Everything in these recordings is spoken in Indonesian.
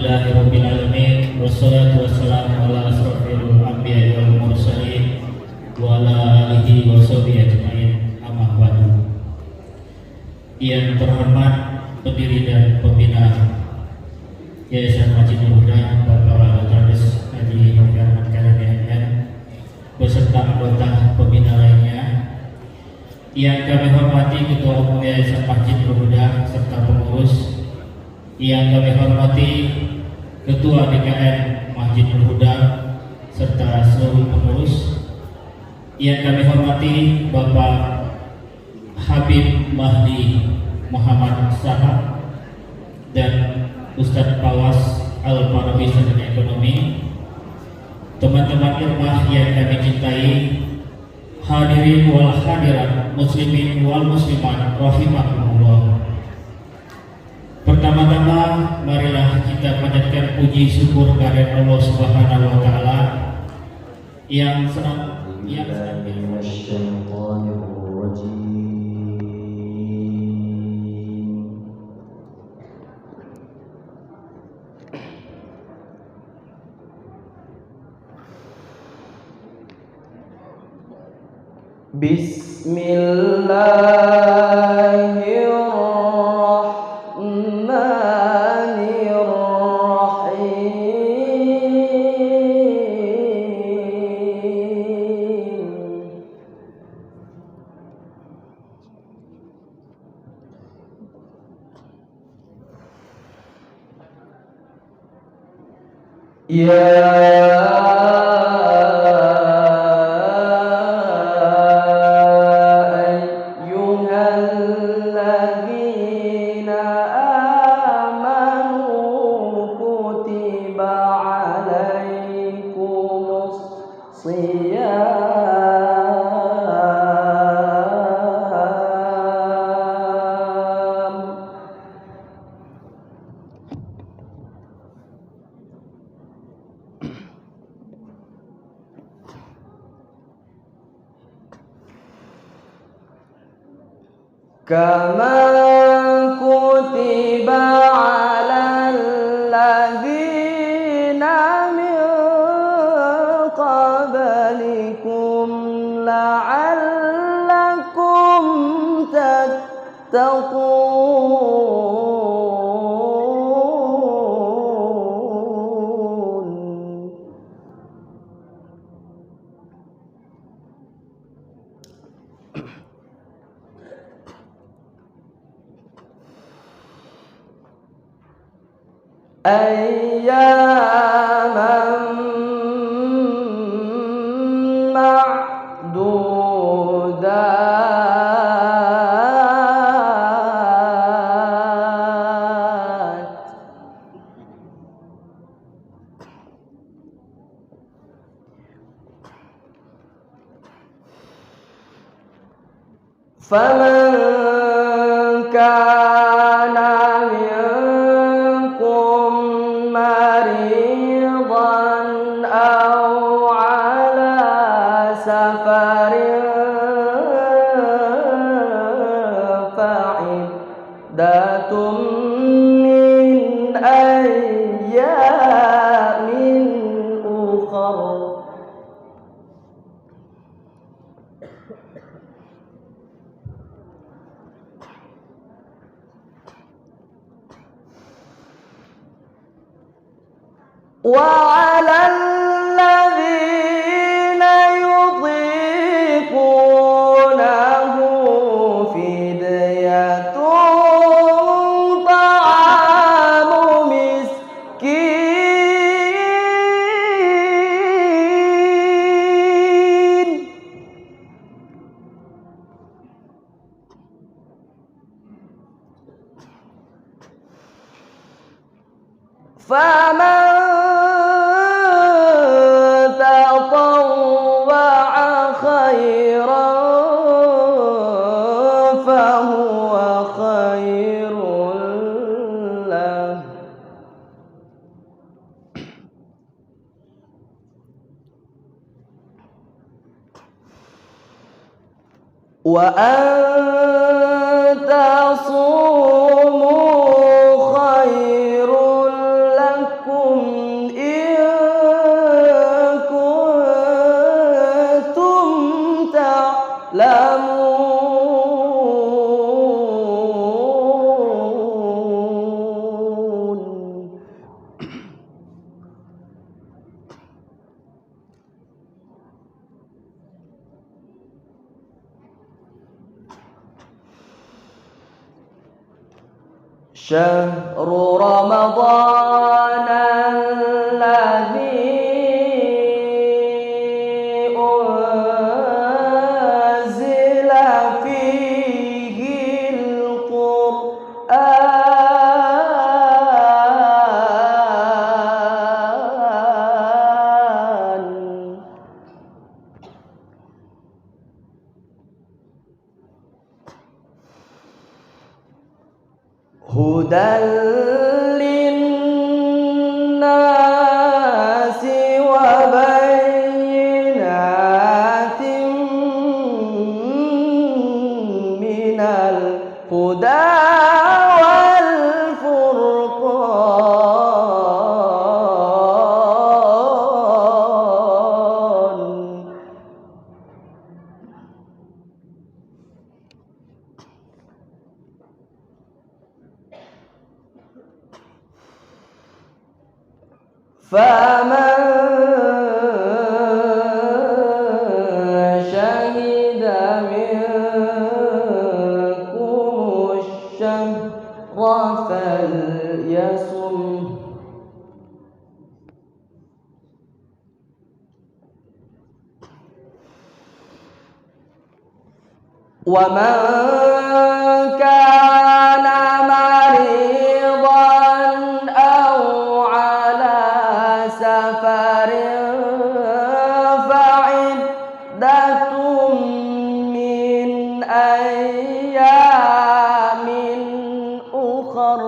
Alhamdulillahirrabbilalamin. Wassalatu wassalamu ala asrofil anbiya wal mursalin wa ala alihi wa sahbihi ajma'in. Amma ba'du. Yang terhormat pendiri dan pembina Yayasan Masjid Al-Huda Bapak Dr. Haji Muhammad KLMN beserta anggota pembina lainnya. Yang kami hormati Ketua Umum Yayasan Masjid Al-Huda serta pengurus. Yang kami hormati Ketua DKM Masjid Al-Huda serta seluruh pengurus. Yang kami hormati Bapak Habib Mahdi Muhammad Sahab dan Ustadz Pawas Al-Farabi Sarjana Ekonomi. Teman-teman irmah yang kami cintai, hadirin wal hadirat, muslimin wal muslimat rahimakumullah. Pertama-tama marilah kita panjatkan puji syukur kehadirat Allah Subhanahu wa taala yang kama kutiba 'alal ladzina min qablikum la'allakum tattaqun. Ayyaman ma'dudat. Faman kana minkum maridan aw ala safarin fa'iddatum min ayyamin ukhar. وعلى الذين يطيقونه فدية طعام مسكين. فمن تطوع خيرا فهو خير له. وأن تصوموا خير لكم شهر رمضان الذي أنزل فيه القرآن هدى للناس وبينات من الهدى والفرقان فمن شهد منكم الشهر فليصم ومن كان مريضا أو على سفر فعدة من أيام أخر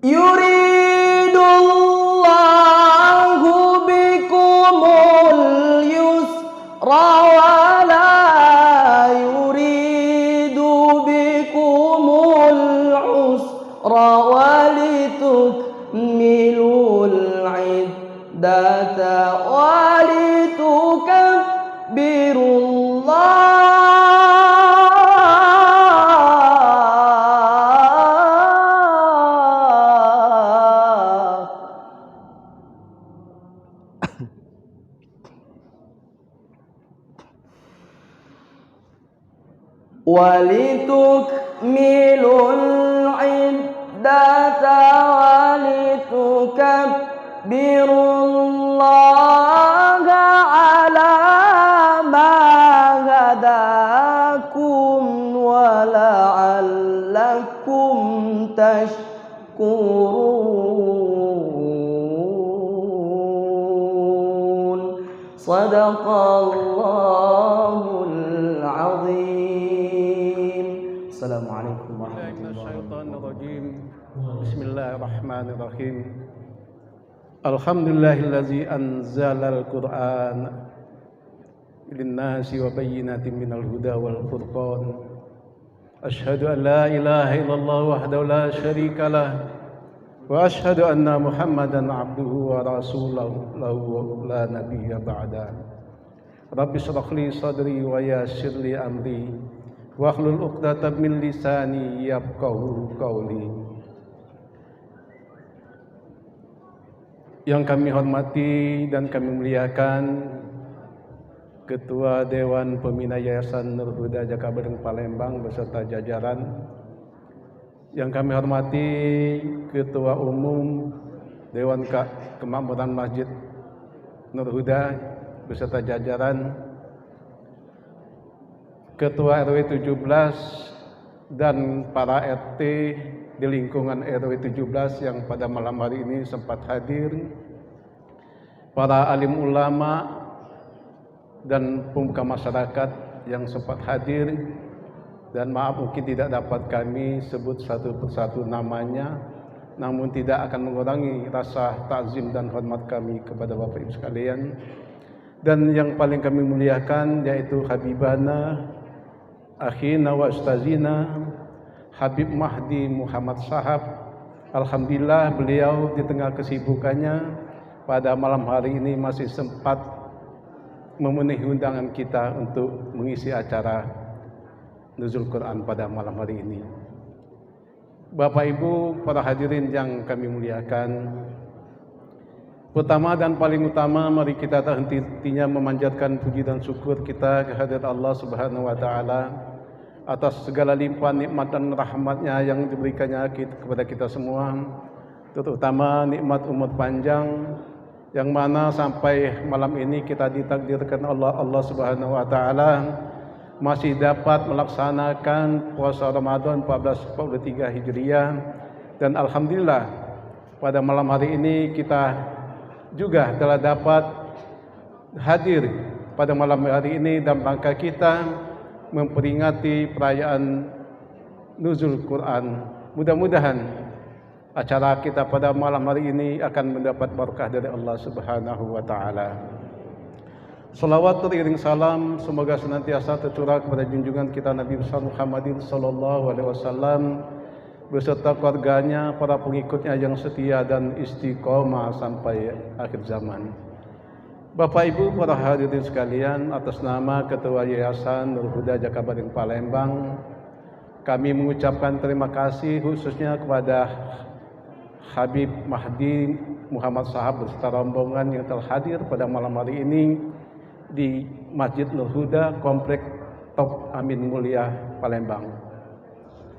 يريد الله بكم اليسر ولا يريد بكم العسر ولتكملوا العدة ولتكبروا الله ولتكملوا العدة ولتكبروا الله على ما هداكم ولعلكم تشكرون صدق الله العظيم. السلام عليكم ورحمة الله الشيطان الرجيم. بسم الله الرحمن الرحيم. Alhamdulillahillazi anzalal Qur'an linnasi wa bayyinatin minal huda wal furqan. Asyhadu an la ilaha illallah wahdahu la syarika lah wa asyhadu anna Muhammadan abduhu wa rasuluhu la nabiyya ba'da. Rabbi shrah li sadri wa yassir li amri wahlul 'uqdatam min lisani yafqahu qawli. Yang kami hormati dan kami muliakan Ketua Dewan Pembina Yayasan Nur Huda Jakabareng Palembang beserta jajaran. Yang kami hormati Ketua Umum Dewan Kemakmuran Masjid Nur Huda beserta jajaran, Ketua RW 17 dan para RT di lingkungan RW 17 yang pada malam hari ini sempat hadir, para alim ulama dan pemuka masyarakat yang sempat hadir, dan maaf mungkin tidak dapat kami sebut satu persatu namanya, namun tidak akan mengurangi rasa takzim dan hormat kami kepada Bapak Ibu sekalian. Dan yang paling kami muliakan yaitu Habibana, Akhina wa Ustazina Habib Mahdi Muhammad Sahab. Alhamdulillah beliau di tengah kesibukannya pada malam hari ini masih sempat memenuhi undangan kita untuk mengisi acara Nuzul Quran pada malam hari ini. Bapak Ibu para hadirin yang kami muliakan, Pertama dan paling utama, mari kita tak henti-hentinya memanjatkan puji dan syukur kita kehadirat Allah Subhanahu wa taala atas segala limpahan nikmat dan rahmatnya yang diberikannya kepada kita semua, terutama nikmat umur panjang yang mana sampai malam ini kita ditakdirkan Allah Subhanahu wa taala masih dapat melaksanakan puasa Ramadan 1443 Hijriah, dan alhamdulillah pada malam hari ini kita juga telah dapat hadir pada malam hari ini dalam rangka kita memperingati perayaan Nuzul Quran. Mudah-mudahan acara kita pada malam hari ini akan mendapat berkah dari Allah Subhanahu wa taala. Salawat teriring salam semoga senantiasa tercurah kepada junjungan kita Nabi Muhammadin sallallahu alaihi wasallam beserta keluarganya, para pengikutnya yang setia dan istiqomah sampai akhir zaman. Bapak Ibu para hadirin sekalian, atas nama Ketua Yayasan Nur Huda Jakabaring Palembang, kami mengucapkan terima kasih khususnya kepada Habib Mahdi Muhammad Sahab beserta rombongan yang telah hadir pada malam hari ini di Masjid Nur Huda, Komplek Top Amin Mulia Palembang.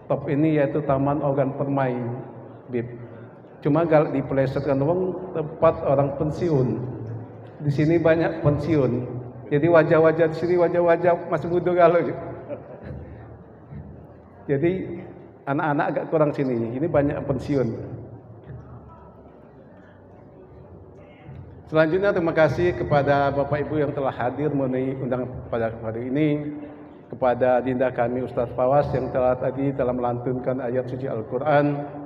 Top ini yaitu Taman Organ Permain, Bib. Cuma kalau dipelesetkan uang tempat orang pensiun. Di sini banyak pensiun, jadi wajah-wajah di sini wajah-wajah masih muda galau. Jadi anak-anak agak kurang sini. Ini banyak pensiun. Selanjutnya terima kasih kepada Bapak Ibu yang telah hadir memenuhi undangan pada hari ini, kepada Dinda kami Ustaz Fawas yang tadi telah melantunkan ayat suci Al-Quran.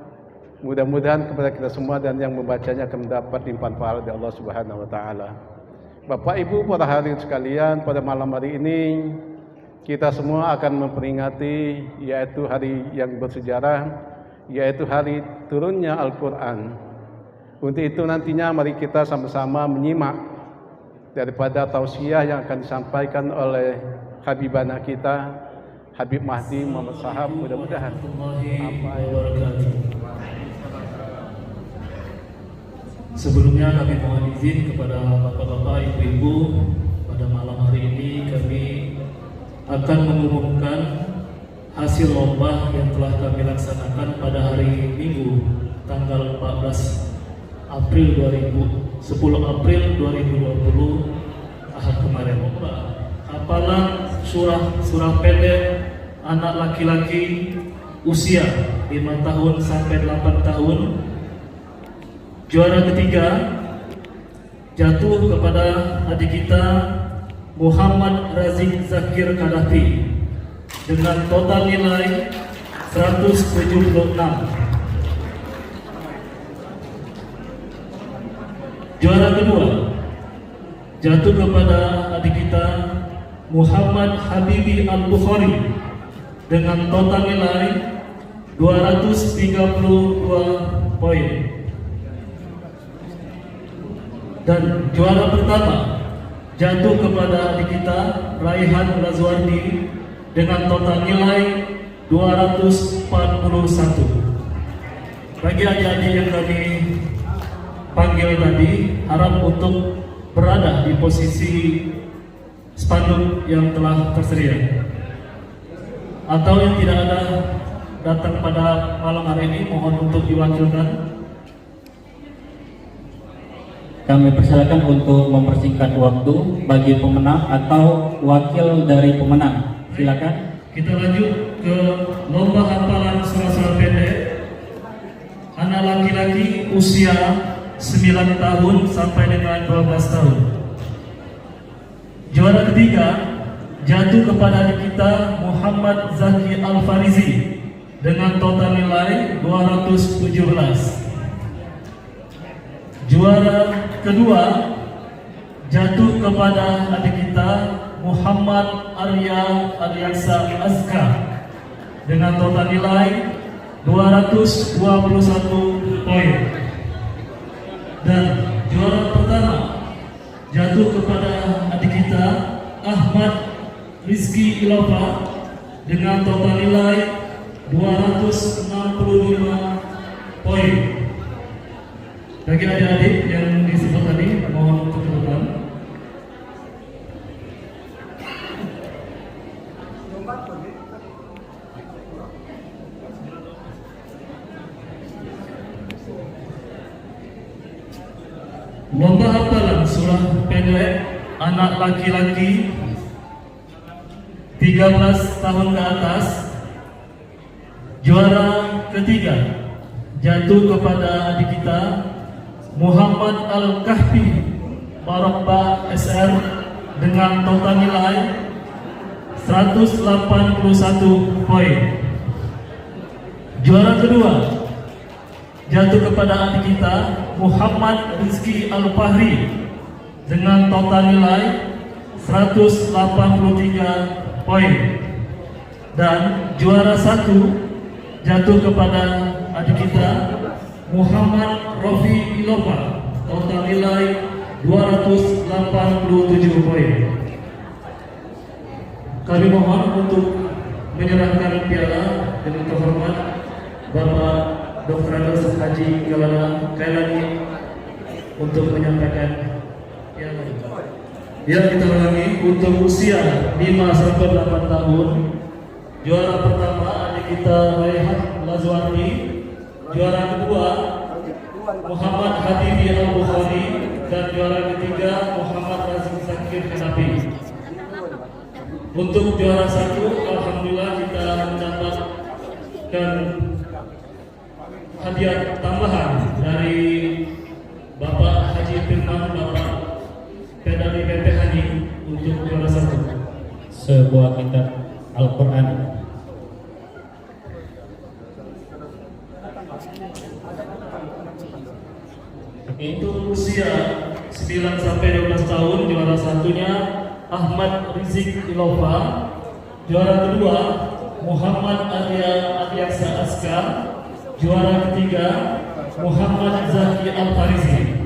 Mudah-mudahan kepada kita semua dan yang membacanya akan mendapat limpahan pahala dari Allah Subhanahu wa taala. Bapak Ibu para hadirin sekalian, pada malam hari ini kita semua akan memperingati yaitu hari yang bersejarah, yaitu hari turunnya Al-Quran. Untuk itu nantinya mari kita sama-sama menyimak daripada tausiah yang akan disampaikan oleh Habibana kita, Habib Mahdi Muhammad Sahab. Mudah-mudahan Sebelumnya kami mohon izin kepada bapak-bapak, ibu-ibu, pada malam hari ini kami akan mengumumkan hasil lomba yang telah kami laksanakan pada hari Minggu tanggal 10 April 2020 Ahad kemarin. Hafalan surah pendek anak laki-laki usia 5 tahun sampai 8 tahun. Juara ketiga jatuh kepada adik kita Muhammad Razik Zakir Kadafi dengan total nilai 176. Juara kedua jatuh kepada adik kita Muhammad Habibi Al-Bukhari dengan total nilai 232 poin. Dan juara pertama jatuh kepada adik kita Raihan Razwardi dengan total nilai 241. Bagi adik-adik yang kami panggil tadi, harap untuk berada di posisi spanduk yang telah tersedia. Atau yang tidak ada datang pada malam hari ini, mohon untuk diwakilkan. Kami persilakan untuk mempersingkat waktu bagi pemenang atau wakil dari pemenang. Silakan. Kita lanjut ke lomba hafalan surah pendek anak laki-laki usia 9 tahun sampai dengan 12 tahun. Juara ketiga jatuh kepada adik kita Muhammad Zaki Al-Farizi dengan total nilai 217. Juara kedua jatuh kepada adik kita Muhammad Arya Aliansa Azka dengan total nilai 221 poin. Dan juara pertama jatuh kepada adik kita Ahmad Rizky Ilova dengan total nilai 265 poin. Bagi adik-adik yang disebut Lomba hafalan surah pendek anak laki-laki 13 tahun ke atas. Juara ketiga jatuh kepada adik kita Muhammad Al-Kahfi Barokba SR dengan total nilai 181 poin. Juara kedua jatuh kepada adik kita Muhammad Rizki Al-Fahri dengan total nilai 183 poin. Dan juara satu jatuh kepada adik kita Muhammad Rofi Ilopa, total nilai 287 poin. Kami mohon untuk menyerahkan piala dengan terhormat Bapak Dr. Andes Haji Kailani untuk menyampaikan piala. Yang kita ulangi untuk usia 5 sampai 8 tahun. Juara pertama adik kita Raihan Lazwani. Juara kedua Muhammad Hadibi Al-Bukhari. Dan juara ketiga Muhammad Razim Zakir Hanafi. Untuk juara satu, alhamdulillah kita mendapatkan hadiah tambahan dari Bapak Haji Firman, Bapak Pedali PPHNI untuk juara satu. Sebuah kitab Al-Quran. Untuk usia 9 sampai 12 tahun, juara satunya Ahmad Rizik Ilova. Juara kedua Muhammad Adiaksa Askar. Juara ketiga Muhammad Zaki Al-Farizi.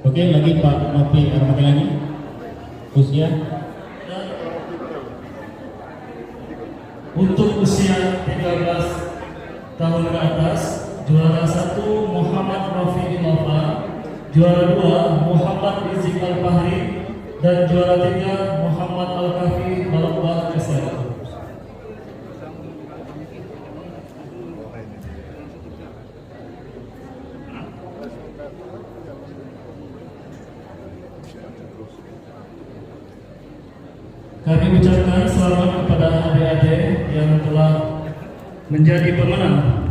Oke, lagi Pak Nopi Armadilani. Usia untuk usia 13 tahun ke atas, juara satu Muhammad Rofi Ilova, juara dua Muhammad Rizik Al-Fahri, dan juara tiga Muhammad Al-Kahfi Balokba SR. Kami ucapkan selamat kepada adik-adik yang telah menjadi pemenang.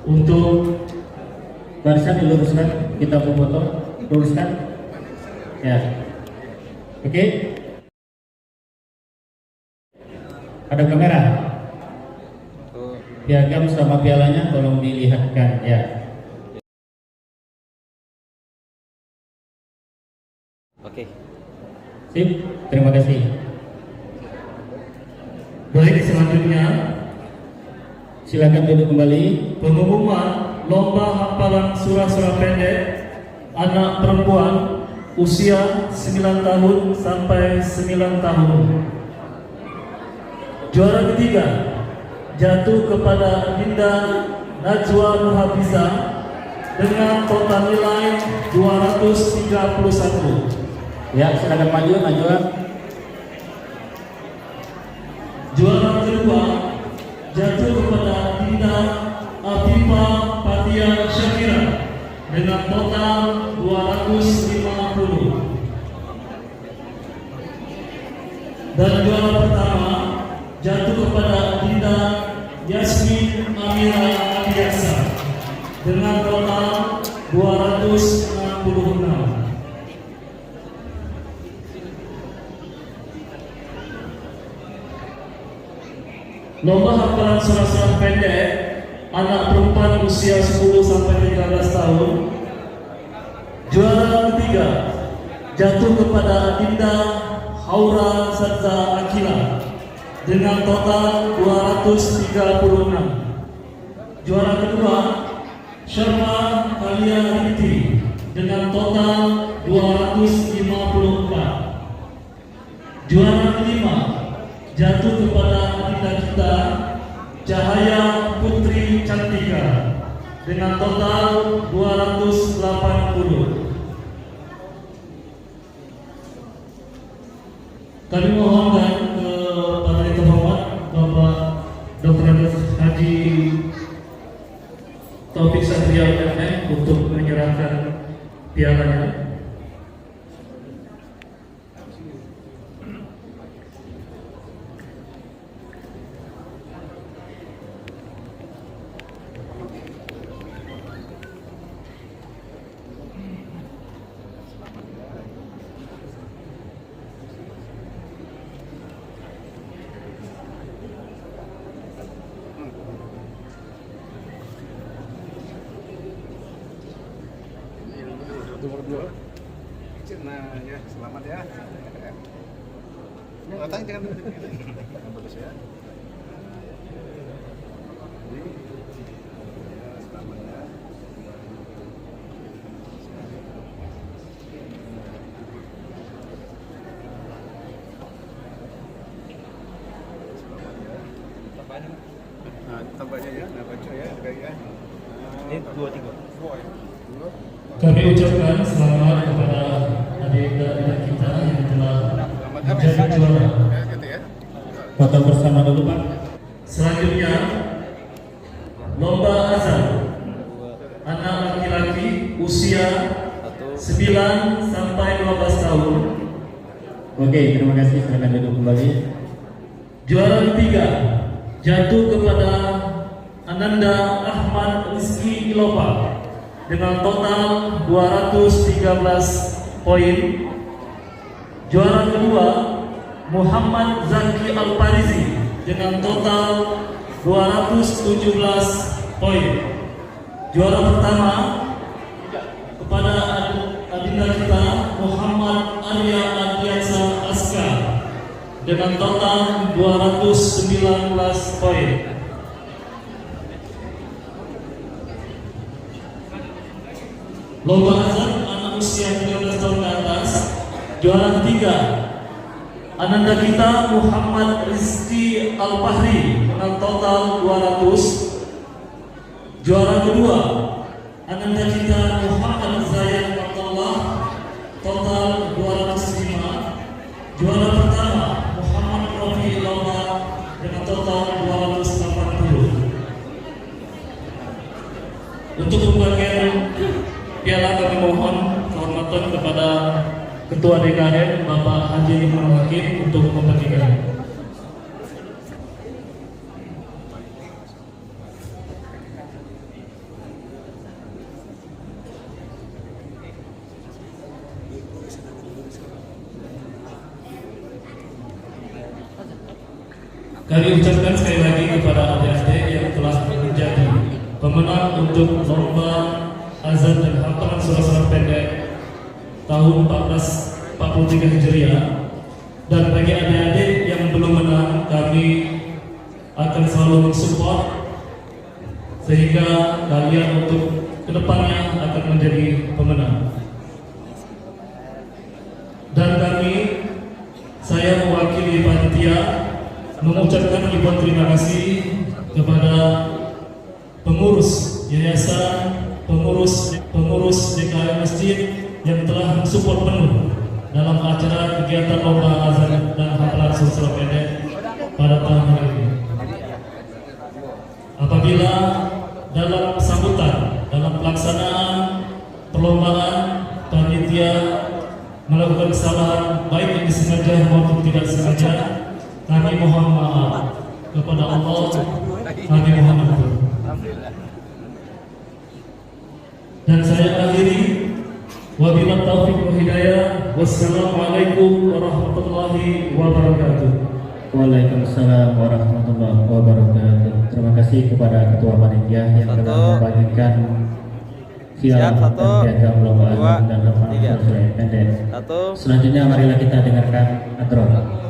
Untuk barisan diluruskan, kita foto, luruskan. Ya. Oke. Ada kamera. Piagam sama pialanya tolong dilihatkan ya. Oke. Sip, terima kasih. baik, selanjutnya Silakan duduk kembali. pengumuman lomba hafalan surah-surah pendek anak perempuan usia 9 tahun sampai 9 tahun. Juara ketiga jatuh kepada Dinda Najwa Nuhabiza dengan total nilai 231. Ya, silakan maju, Najwa. Juara kedua jatuh kepada Dinda Afifa Fatia Syakira dengan total 250. Dan juara pertama jatuh kepada Dinda Yasmin Amira Adiaksa dengan total 266. Lomba hafalan surah-surah pendek anak perempuan usia 10 sampai 13 tahun. jatuh kepada Adinda Haura serta Akila dengan total 236. Juara kedua Sharma Kalia Riti dengan total 254. Juara kelima jatuh kepada Adinda kita Cahaya Putri Cantika dengan total 280. Kami mohonkan kepada yang terhormat Bapak Dr. Haji Taufik Satria MM untuk menyerahkan pialanya. Nah, ya, selamat ya. Datang jangan bagus ya. Selamat ya. Nah, tambahnya ya, nah baca ya, ya. Ini 2-3. Kami ucapkan selamat kepada adik-adik kita yang telah menjadi juara. Foto bersama dulu Pak. Selanjutnya lomba azan anak laki-laki usia 9 sampai 12 tahun. Oke, terima kasih. Silakan duduk kembali. Juara ketiga jatuh kepada Ananda Ahmad Rizky Ilopa dengan total 213 poin. Juara kedua Muhammad Zaki Al-Farizi dengan total 217 poin. Juara pertama kepada adinda kita Muhammad Arya Adiansa Aska dengan total 219 poin. Lomba azan anak usia 13 tahun ke atas, juara ketiga Ananda kita Muhammad Rizky Al-Fahri dengan total 200. Juara kedua Ananda kita Muhammad Zayan Abdullah total 205. Juara pertama Muhammad Rofi Loma dengan total 280. Untuk pembagian piala kami mohon kehormatan kepada Ketua DKM Bapak Haji Imam Hakim untuk membagikan. Kami ucapkan sekali lagi kepada adik-adik yang telah menjadi pemenang untuk lomba azan dan hafalan surah-surah pendek tahun 1443 Hijriah. Dan bagi adik-adik yang belum menang, kami akan selalu mensupport sehingga kalian untuk kedepannya akan menjadi pemenang. Dan saya mewakili panitia mengucapkan ribuan terima kasih kepada pengurus yayasan, pengurus DKM Masjid yang telah mensupport penuh dalam acara kegiatan lomba azan dan hafalan surah pendek pada tahun ini. Apabila dalam sambutan, dalam pelaksanaan perlombaan panitia melakukan kesalahan baik yang disengaja maupun tidak sengaja, kami mohon maaf kepada Allah, kami mohon ampun. Dan saya akhiri, wabillahi taufiq wal hidayah. Wassalamualaikum warahmatullahi wabarakatuh. Waalaikumsalam warahmatullahi wabarakatuh. Terima kasih kepada Ketua Panitia yang telah membagikan Siap, satu, dua, tiga. Selanjutnya marilah kita dengarkan adron.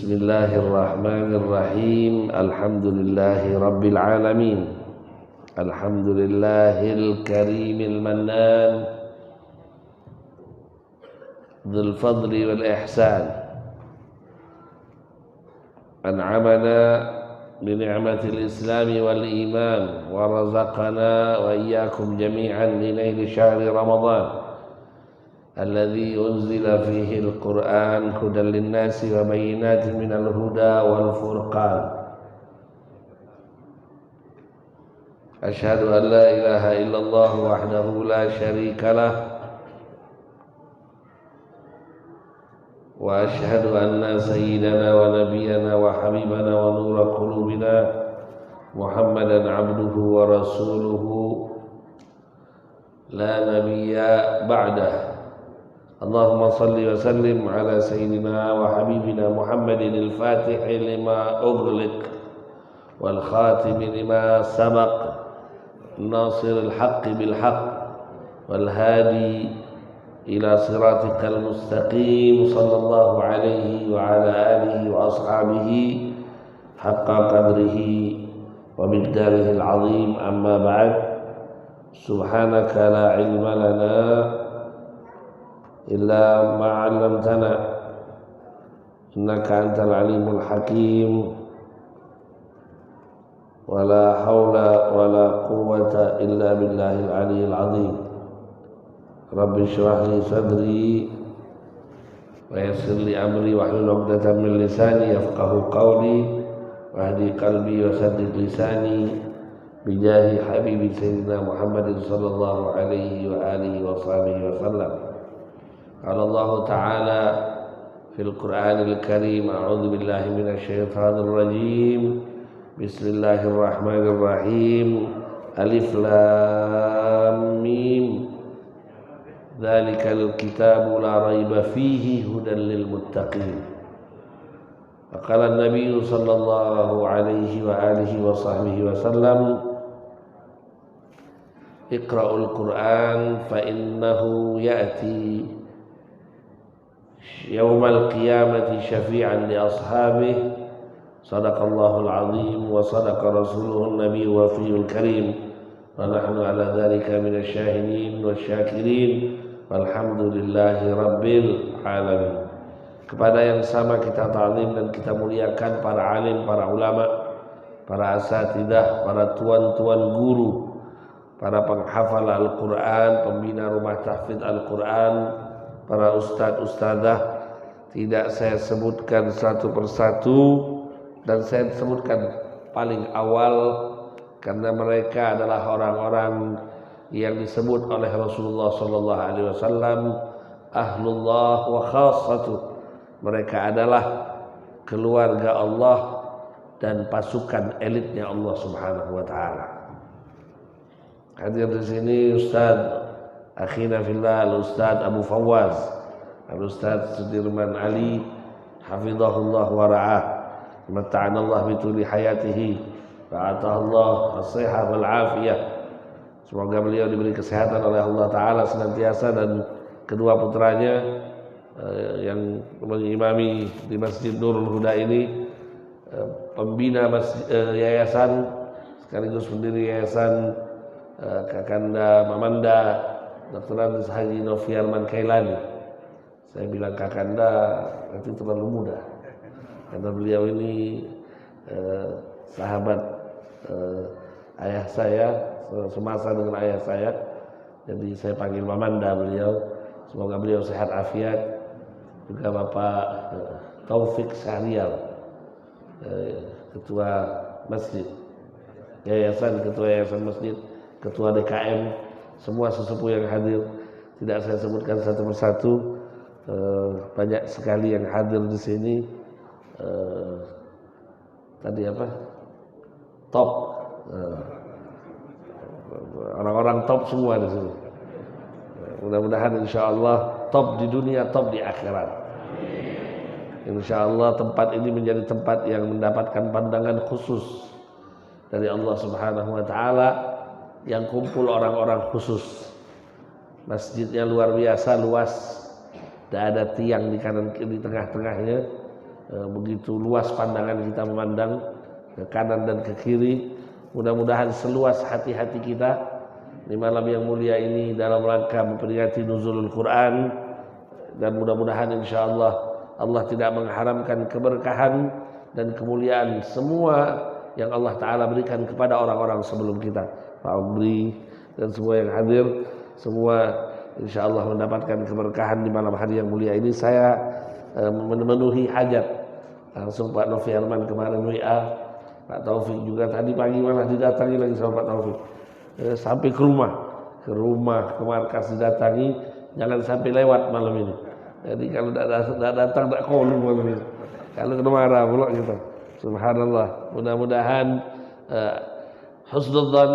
Bismillahirrahmanirrahim. Alhamdulillahi rabbil alamin. Alhamdulillahil karimil mannan, dzul fadli wal ihsan. An'amana bi ni'matil islami wal iman wa razaqana wa iyyakum jami'an li laili syahri Ramadan alladzi unzila fihi al-Qur'an hudan lin-nasi wa bayyinatin minal huda wal furqan. Asyhadu an la ilaha illallah wahdahu la syarika lah wa asyhadu anna sayyidana wa nabiyyana wa habibana wa nura qulubina Muhammadan abduhu wa rasuluhu la nabiyya ba'dah. Allahumma salli wa sallim ala sayyidina wa habibina Muhammadin al-Fatih lima ughliq wal khatim lima sabaq nasir al-haqq bil haqq wal hadi ila siratikal mustaqim sallallahu alaihi wa ala alihi wa ashabihi haqqa qadrihi wa miqdarihi al-azim. Amma ba'd. Subhanaka la ilma lana illa ma 'allamtana innaka antal alimul hakim. Wala haula wala quwwata illa billahil aliyyil azim. Rabbi shrah li sadri wa yassir li amri wahlul 'uqdatam min lisani yafqahu qawli wahdi qalbi wa saddid lisani bijahi habibi sayyidina Muhammadin sallallahu alaihi wa alihi wa sahbihi wa sallam. Qala Allah Ta'ala fil Qur'anil Karim, a'udzu billahi minasy syaithanir rajim. Bismillahirrahmanirrahim. Alif lam mim. Dzalikal kitabu la raiba fihi hudan lil muttaqin. Qala an-nabiy sallallahu alaihi wa alihi wa sahbihi wa sallam, Iqra'ul Qur'an fa innahu ya'ti yaumal qiyamati syafi'an li ashabihi. Sadaqallahul azim wa sadaqa rasuluhun nabiyyu wa fiyul karim wa nahnu ala dhalika minasy syahidin wasyakirin walhamdulillahi rabbil alamin. Kepada yang sama kita ta'zim dan kita muliakan para alim, para ulama, para asatidah, para tuan-tuan guru, para penghafal Al-Quran, pembina rumah tahfidz Al-Quran, para ustadz-ustadzah. Tidak saya sebutkan satu persatu, dan saya sebutkan paling awal karena mereka adalah orang-orang yang disebut oleh Rasulullah sallallahu alaihi wasallam ahlullah wa khassatuh. Mereka adalah keluarga Allah dan pasukan elitnya Allah Subhanahu wa taala. Hadir di sini Ustaz akhina fillah Al-Ustaz Abu Fawaz, Al-Ustaz Sudirman Ali, hafizahullah wa ra'ah. Mata'ana Allah bituli hayatihi wa atahullah as-sihah wal afiyah. Semoga beliau diberi kesehatan oleh Allah Ta'ala senantiasa, dan kedua putranya yang mengimami di Masjid Nurul Huda ini, pembina yayasan sekaligus pendiri yayasan Kakanda Mamanda Dr. Andes Haji Noviarman Kailani. Saya bilang Kakanda nanti terlalu muda, karena beliau ini sahabat ayah saya, semasa dengan ayah saya, jadi saya panggil Mamanda beliau. Semoga beliau sehat afiat. Juga Bapak Taufik Syahrial, ketua masjid yayasan, ketua yayasan masjid, ketua DKM, semua sesepuh yang hadir tidak saya sebutkan satu persatu. Banyak sekali yang hadir di sini. Tadi apa? Top, orang-orang top semua di sini. Mudah-mudahan insyaallah top di dunia, top di akhirat. Insyaallah tempat ini menjadi tempat yang mendapatkan pandangan khusus dari Allah Subhanahu wa taala, yang kumpul orang-orang khusus. Masjidnya luar biasa luas, tidak ada tiang di kanan di tengah-tengahnya. begitu luas pandangan kita memandang ke kanan dan ke kiri. Mudah-mudahan seluas hati-hati kita di malam yang mulia ini dalam rangka memperingati nuzulul Quran, dan mudah-mudahan insyaallah Allah tidak mengharamkan keberkahan dan kemuliaan semua yang Allah Ta'ala berikan kepada orang-orang sebelum kita, Pak Obri dan semua yang hadir, semua insyaallah mendapatkan keberkahan di malam hari yang mulia ini. Saya memenuhi hajat langsung Pak Novi Herman kemarin WA, Pak Taufik juga tadi pagi malah didatangi lagi sama Pak Taufik, sampai ke rumah, ke markas didatangi, jangan sampai lewat malam ini. Jadi kalau tidak datang tidak kolu malam ini, kalau kena marah pula kita. Subhanallah. Mudah-mudahan husnudzan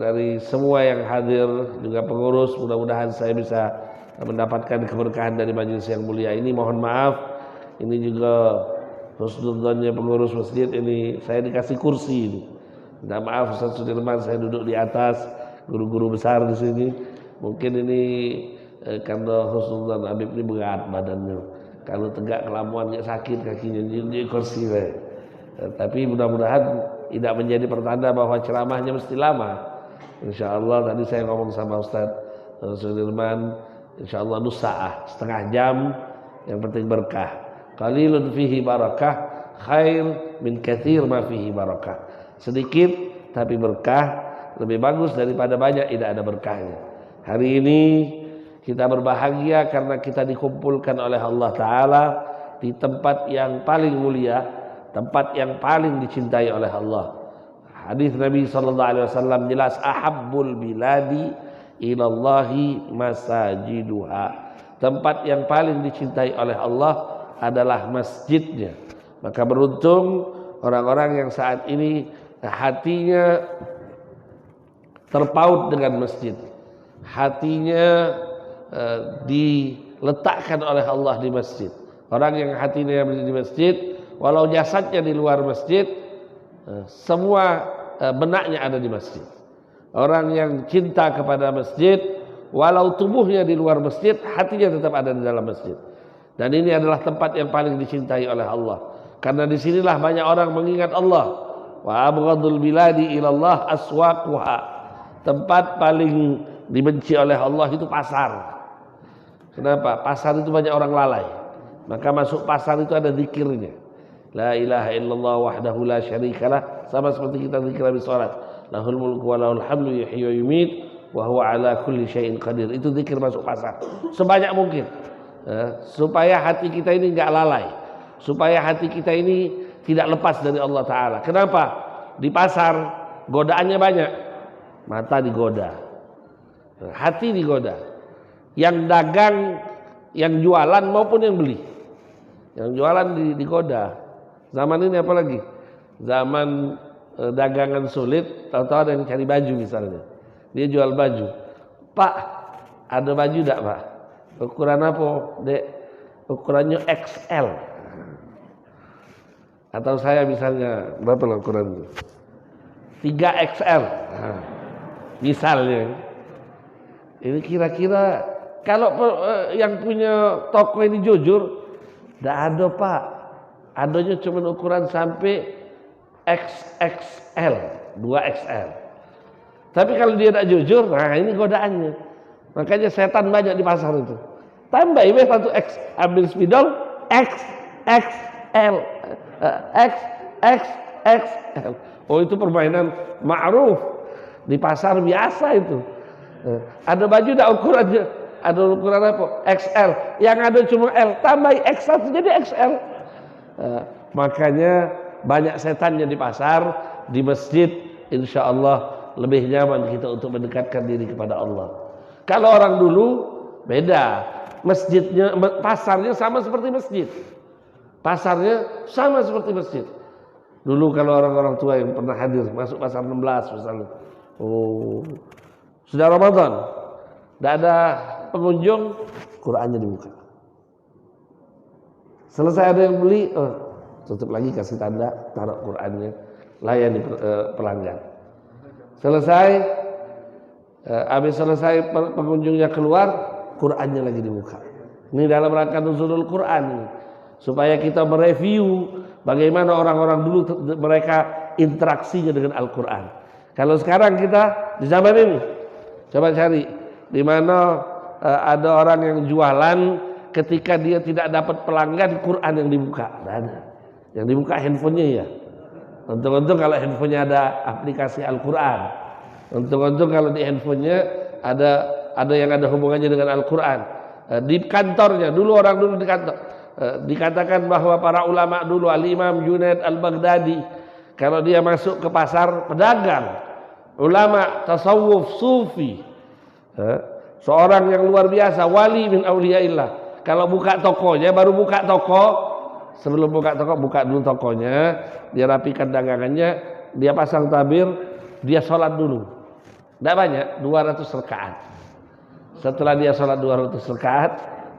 dari semua yang hadir, juga pengurus, mudah-mudahan saya bisa mendapatkan keberkahan dari majelis yang mulia ini. Mohon maaf, ini juga husnudzannya pengurus masjid ini, saya dikasih kursi ini. Minta maaf Ustaz Sudirman, saya duduk di atas, guru-guru besar di sini. Mungkin ini karena husnudzan Habib ini berat badannya. Kalau tegak kelamuan sakit kakinya di kursi saya. Tapi mudah-mudahan tidak menjadi pertanda bahwa ceramahnya mesti lama. InsyaAllah tadi saya ngomong sama Ustaz Sudirman, InsyaAllah nusa'ah, setengah jam, yang penting berkah. Qalilun fihi barakah khair min katsir ma fihi barakah. Sedikit tapi berkah lebih bagus daripada banyak tidak ada berkahnya. Hari ini kita berbahagia karena kita dikumpulkan oleh Allah Ta'ala di tempat yang paling mulia, tempat yang paling dicintai oleh Allah. Hadis Nabi SAW jelas, ahabbul biladi ilallahi masajiduha. Tempat yang paling dicintai oleh Allah adalah masjidnya. Maka beruntung orang-orang yang saat ini hatinya terpaut dengan masjid, hatinya diletakkan oleh Allah di masjid. Orang yang hatinya di masjid, walau jasadnya di luar masjid, semua benaknya ada di masjid. Orang yang cinta kepada masjid, walau tubuhnya di luar masjid, hatinya tetap ada di dalam masjid. Dan ini adalah tempat yang paling dicintai oleh Allah. Karena disinilah banyak orang mengingat Allah. Wa abghadul biladi ilallah aswaquha. Tempat paling dibenci oleh Allah itu pasar. Kenapa? Pasar itu banyak orang lalai. Maka masuk pasar itu ada zikirnya. La ilaha illallah wahdahu la syarikalah. Sama seperti kita zikir habis salat. Lahul mulku wa lahul hamdu yuhyi wa yumiit wa huwa ala kulli syai'in qadir. Itu zikir masuk pasar. Sebanyak mungkin. Supaya hati kita ini enggak lalai. Supaya hati kita ini tidak lepas dari Allah Ta'ala. Kenapa? Di pasar godaannya banyak. Mata digoda, hati digoda. Yang dagang, yang jualan maupun yang beli. Yang jualan digoda. Zaman ini apa lagi? Zaman dagangan sulit. Tahu-tahu ada yang cari baju misalnya. Dia jual baju. Pak, ada baju enggak Pak? Ukuran apa Dek? Ukurannya XL. Atau saya misalnya, berapa lah ukuran 3XL. Nah, misalnya. Ini kira-kira kalau yang punya toko ini jujur, tidak ada Pak. Adanya cuma ukuran sampai XXL, 2XL. Tapi kalau dia tidak jujur, nah ini godaannya. Makanya setan banyak di pasar itu. Tambah ini satu X, ambil spidol XXL, XXXL. Oh itu permainan ma'ruf di pasar biasa itu. Ada baju tidak ukurannya, ada ukuran apa? XL. Yang ada cuma L, tambah X1 jadi XL. Makanya banyak setannya di pasar, di masjid. Insya Allah lebih nyaman kita untuk mendekatkan diri kepada Allah. Kalau orang dulu beda, masjidnya, pasarnya sama seperti masjid. Pasarnya sama seperti masjid. Dulu kalau orang-orang tua yang pernah hadir masuk pasar 16 misalnya, oh sudah Ramadan, tidak ada pengunjung, Qurannya dibuka. Selesai ada yang beli, tutup lagi kasih tanda, taruh Qurannya, layani pelanggan. Selesai, habis selesai pengunjungnya keluar, Qurannya lagi dibuka. Ini dalam rangka nuzulul Quran. supaya kita mereview bagaimana orang-orang dulu mereka interaksinya dengan Al-Quran. Kalau sekarang kita di zaman ini, coba cari di mana ada orang yang jualan ketika dia tidak dapat pelanggan, Quran yang dibuka. Tidak ada. Yang dibuka handphonenya ya. Untung-untung kalau handphonenya ada aplikasi Al-Quran. Untung-untung kalau di handphonenya ada yang ada hubungannya dengan Al-Quran. Di kantornya, dulu orang dulu di kantor, dikatakan bahwa para ulama dulu, Al-Imam Junaid Al-Baghdadi, kalau dia masuk ke pasar, pedagang, ulama, tasawuf, sufi, seorang yang luar biasa, wali min auliyaillah, kalau buka tokonya, baru buka toko, sebelum buka toko, buka dulu tokonya, dia rapikan dagangannya, dia pasang tabir, dia sholat dulu. Tidak banyak, 200 rakaat. Setelah dia sholat 200 rakaat,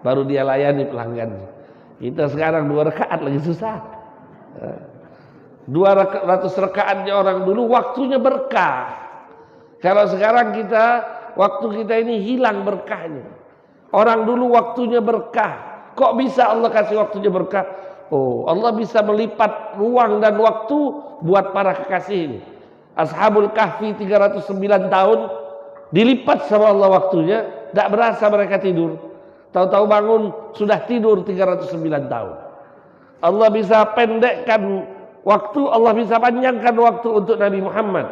baru dia layani pelanggannya. Kita sekarang 2 rakaat lagi susah. 200 rakaatnya orang dulu waktunya berkah. Kalau sekarang waktu kita ini hilang berkahnya. Orang dulu waktunya berkah. Kok bisa Allah kasih waktunya berkah? Oh, Allah bisa melipat ruang dan waktu buat para kekasih ini. Ashabul Kahfi 309 tahun dilipat sama Allah waktunya, tidak berasa mereka tidur. Tahu-tahu bangun sudah tidur 309 tahun. Allah bisa pendekkan waktu, Allah bisa panjangkan waktu untuk Nabi Muhammad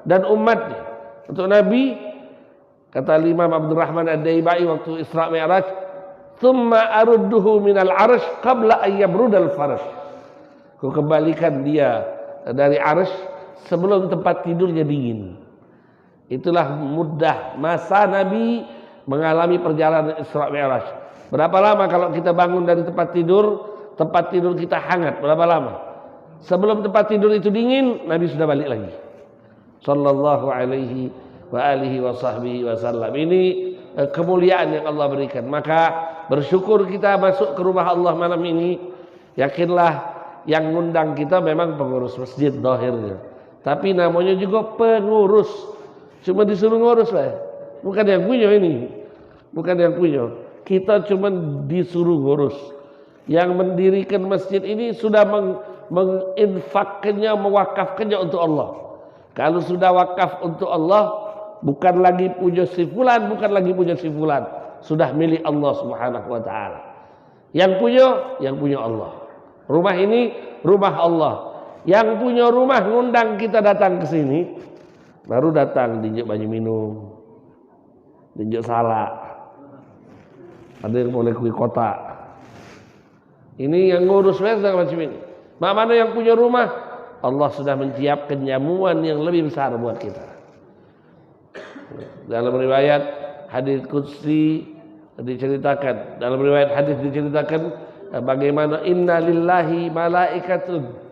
dan umatnya. Untuk Nabi, kata Imam Abdurrahman Ad-Daibai waktu Isra Mi'raj, "Tsumma arudduhu minal 'arsy qabla an yabrudal farsh." Ku kembalikan dia dari 'arsy sebelum tempat tidurnya dingin. Itulah mudah masa Nabi mengalami perjalanan Isra Mi'raj. Berapa lama kalau kita bangun dari tempat tidur kita hangat, berapa lama? Sebelum tempat tidur itu dingin, Nabi sudah balik lagi. Sallallahu alaihi wa alihi wa sahbihi wasallam. Ini kemuliaan yang Allah berikan. Maka bersyukur kita masuk ke rumah Allah malam ini. Yakinlah yang ngundang kita memang pengurus masjid zahirnya, tapi namanya juga pengurus. Cuma disuruh ngurus lah. Bukan yang punya ini. Bukan yang punya. Kita cuma disuruh ngurus. Yang mendirikan masjid ini sudah menginfakkannya, mewakafkannya untuk Allah. Kalau sudah wakaf untuk Allah, bukan lagi punya si fulan, bukan lagi punya si fulan. Sudah milik Allah Subhanahu wa taala. Yang punya Allah. Rumah ini rumah Allah. Yang punya rumah ngundang kita datang ke sini, baru datang dinjuk baju minum, dinjuk salak, ada yang boleh kui kotak. Ini yang ngurus macam ini. Mana yang punya rumah, Allah sudah menyiapkan jamuan yang lebih besar buat kita. Dalam riwayat hadis qudsi diceritakan, dalam riwayat hadis diceritakan bagaimana inna lillahi malaikatun.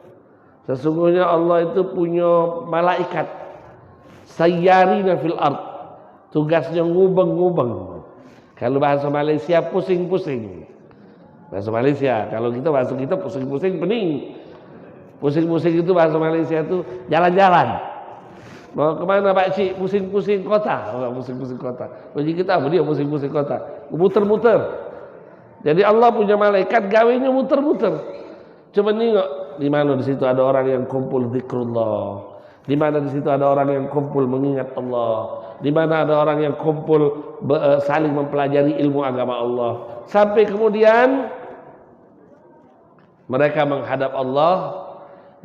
Sesungguhnya Allah itu punya malaikat sayyarina fil ard. Tugasnya ngubeng-ngubeng. Kalau bahasa Malaysia pusing-pusing. Bahasa Malaysia, kalau bahasa kita pusing-pusing pening. Pusing-pusing itu bahasa Malaysia itu jalan-jalan. Mau kemana Pak Cik? Pusing-pusing kota. Pusing-pusing kota. Bagi kita apa dia pusing-pusing kota? Muter-muter. Jadi Allah punya malaikat gawenya muter-muter. Coba nengok di mana di situ ada orang yang kumpul zikrullah. Di mana di situ ada orang yang kumpul mengingat Allah. Di mana ada orang yang kumpul saling mempelajari ilmu agama Allah. Sampai kemudian mereka menghadap Allah,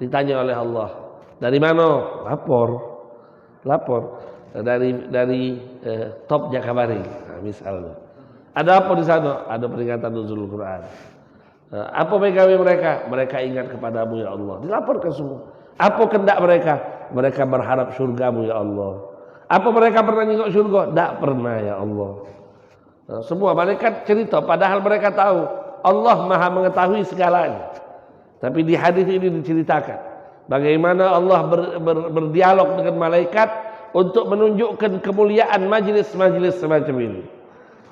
ditanya oleh Allah, dari mana? Lapor dari top Jakabaring, nah, misalnya. Ada apa di sana? Ada peringatan nuzul Quran. Apa pegawai mereka? Mereka ingat kepadamu ya Allah. Dilaporkan semua. Apa kehendak mereka? Mereka berharap surgamu ya Allah. Apa mereka pernah nengok surga? Tak pernah ya Allah. Nah, semua malaikat cerita, padahal mereka tahu Allah Maha mengetahui segalanya. Tapi di hadis ini diceritakan bagaimana Allah berdialog dengan malaikat untuk menunjukkan kemuliaan majlis-majlis semacam ini.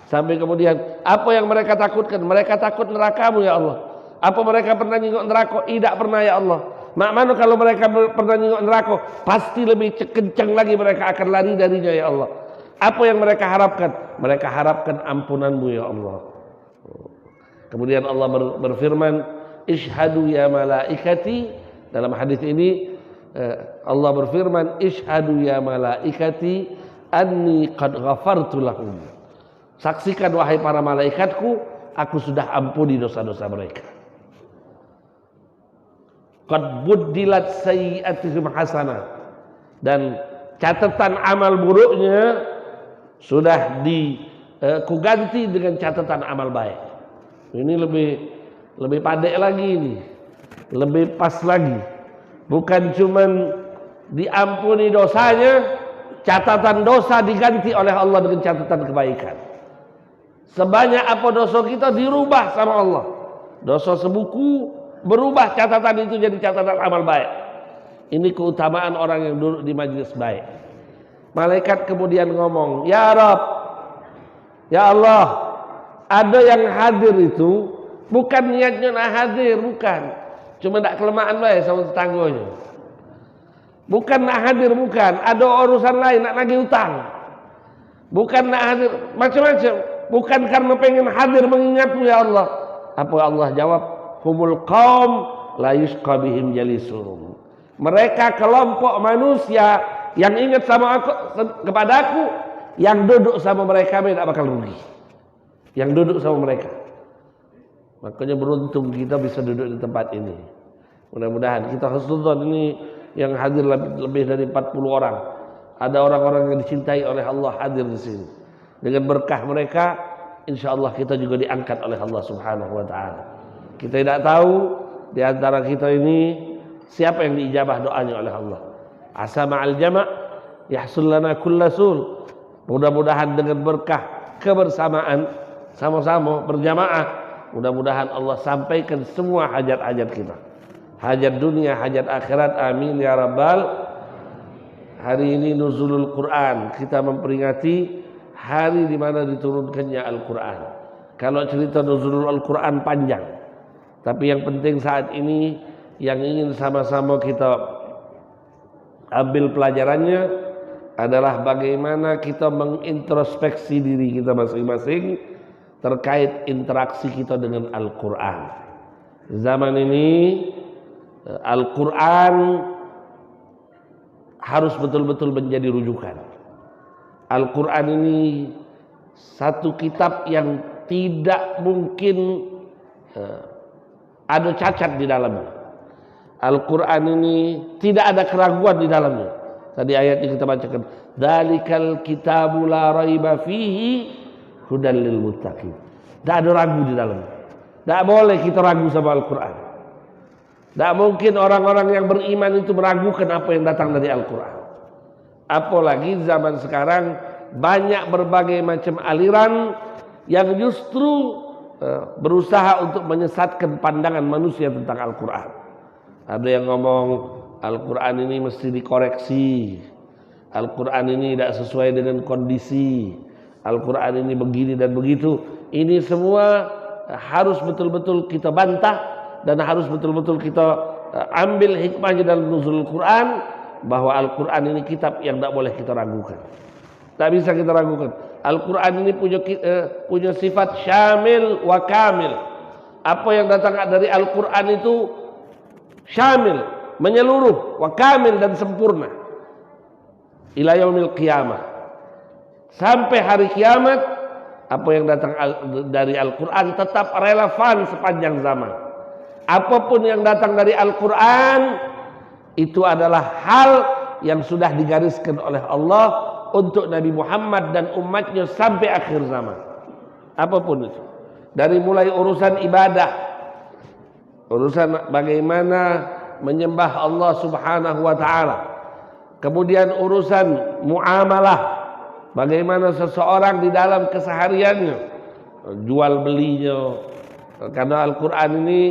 Sampai kemudian apa yang mereka takutkan? Mereka takut nerakamu ya Allah. Apa mereka pernah nengok neraka? Tidak pernah ya Allah. Mana kalau mereka pernah nengok neraka, pasti lebih kencang lagi mereka akan lari darinya ya Allah. Apa yang mereka harapkan? Mereka harapkan ampunanmu ya Allah. Kemudian Allah berfirman, ishhadu ya malaikati. Dalam hadis ini Allah berfirman, ishhadu ya malaikati anni qad ghafartu lahum. Saksikan wahai para malaikatku, aku sudah ampuni dosa-dosa mereka. Qad buddilat sayyi'atuhum hasanah. Dan catatan amal buruknya sudah kuganti dengan catatan amal baik. Ini lebih padek lagi ini. Lebih pas lagi. Bukan cuman diampuni dosanya, catatan dosa diganti oleh Allah dengan catatan kebaikan. Sebanyak apa dosa kita dirubah sama Allah. Dosa sebuku berubah catatan itu jadi catatan amal baik. Ini keutamaan orang yang duduk di majelis baik. Malaikat kemudian ngomong, ya Rabb, ya Allah, ada yang hadir itu bukan niatnya nak hadir, bukan. Cuma tak kelemahan baik sama tetangganya. Bukan nak hadir, bukan. Ada urusan lain, nak nagih utang. Bukan nak hadir, macam-macam. Bukan karena pengen hadir mengingatmu ya Allah. Apa Allah jawab? Humul qaum la yusqa bihim jalisuhum. Mereka kelompok manusia yang ingat sama aku, kepadaku, yang duduk sama mereka tidak bakal rugi. Yang duduk sama mereka. Makanya beruntung kita bisa duduk di tempat ini. Mudah-mudahan kita khusnudon ini yang hadir lebih dari 40 orang. Ada orang-orang yang dicintai oleh Allah hadir di sini. Dengan berkah mereka, insya Allah kita juga diangkat oleh Allah Subhanahu Wa Taala. Kita tidak tahu di antara kita ini siapa yang diijabah doanya oleh Allah. Asa ma'al jama' yahsul lana kullasul. Mudah-mudahan dengan berkah kebersamaan sama-sama berjamaah, mudah-mudahan Allah sampaikan semua hajat-hajat kita. Hajat dunia, hajat akhirat, amin ya rabbal. Hari ini nuzulul Quran, kita memperingati hari di mana diturunkannya Al-Quran. Kalau cerita nuzulul Al-Quran panjang, tapi yang penting saat ini yang ingin sama-sama kita ambil pelajarannya adalah bagaimana kita mengintrospeksi diri kita masing-masing terkait interaksi kita dengan Al-Quran. Zaman ini Al-Quran harus betul-betul menjadi rujukan. Al-Quran ini satu kitab yang tidak mungkin ada cacat di dalamnya. Al-Quran ini tidak ada keraguan di dalamnya. Tadi ayat yang kita bacakan, dzalikal kitabu la raiba fihi hudal lil muttaqin. Tidak ada ragu di dalamnya. Tidak boleh kita ragu sama Al-Quran. Tidak mungkin orang-orang yang beriman itu meragukan apa yang datang dari Al-Quran. Apalagi zaman sekarang banyak berbagai macam aliran yang justru berusaha untuk menyesatkan pandangan manusia tentang Al-Quran. Ada yang ngomong Al-Quran ini mesti dikoreksi, Al-Quran ini tidak sesuai dengan kondisi, Al-Quran ini begini dan begitu. Ini semua harus betul-betul kita bantah dan harus betul-betul kita ambil hikmahnya dalam nuzulul Quran, bahwa Al-Quran ini kitab yang tidak boleh kita ragukan. Tak bisa kita ragukan. Al-Quran ini punya sifat syamil wa kamil. Apa yang datang dari Al-Quran itu syamil, menyeluruh, wa kamil, dan sempurna. Ila yaumil qiyamah. Sampai hari kiamat, apa yang datang dari Al-Quran tetap relevan sepanjang zaman. Apapun yang datang dari Al-Quran itu adalah hal yang sudah digariskan oleh Allah untuk Nabi Muhammad dan umatnya sampai akhir zaman. Apapun itu, dari mulai urusan ibadah, urusan bagaimana menyembah Allah Subhanahu wa Ta'ala, kemudian urusan muamalah, bagaimana seseorang di dalam kesehariannya, jual belinya, karena Al-Quran ini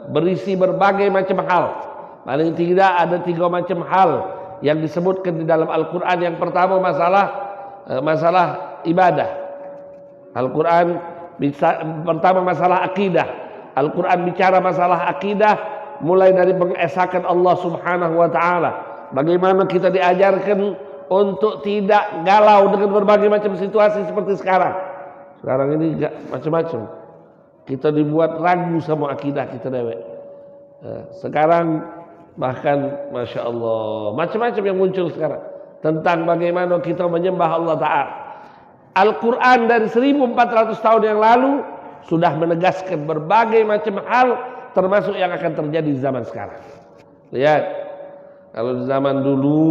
berisi berbagai macam hal. Paling tidak ada 3 macam hal yang disebutkan di dalam Al-Quran. Yang pertama masalah ibadah. Al-Quran pertama masalah akidah. Al-Quran bicara masalah akidah, mulai dari mengesahkan Allah Subhanahu wa Ta'ala. Bagaimana kita diajarkan untuk tidak galau dengan berbagai macam situasi seperti sekarang. Sekarang ini macam-macam. kita dibuat ragu sama akidah kita dewek. Sekarang bahkan Masya Allah macam-macam yang muncul sekarang tentang bagaimana kita menyembah Allah Ta'ala. Al-Quran dari 1400 tahun yang lalu sudah menegaskan berbagai macam hal, termasuk yang akan terjadi di zaman sekarang. Lihat, kalau di zaman dulu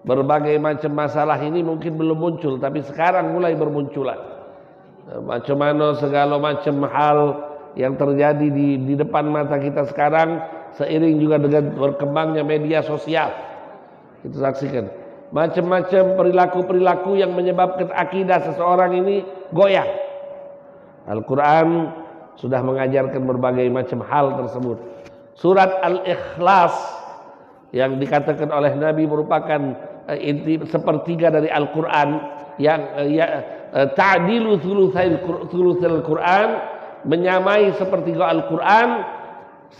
berbagai macam masalah ini mungkin belum muncul, tapi sekarang mulai bermunculan. Macam mana segala macam hal yang terjadi di depan mata kita sekarang, seiring juga dengan berkembangnya media sosial. Kita saksikan macam-macam perilaku-perilaku yang menyebabkan akidah seseorang ini goyah. Al-Quran sudah mengajarkan berbagai macam hal tersebut. Surat Al-Ikhlas yang dikatakan oleh Nabi merupakan sepertiga dari Al-Quran, yang ta'dilu thulutsal Quran, menyamai sepertiga Al-Quran.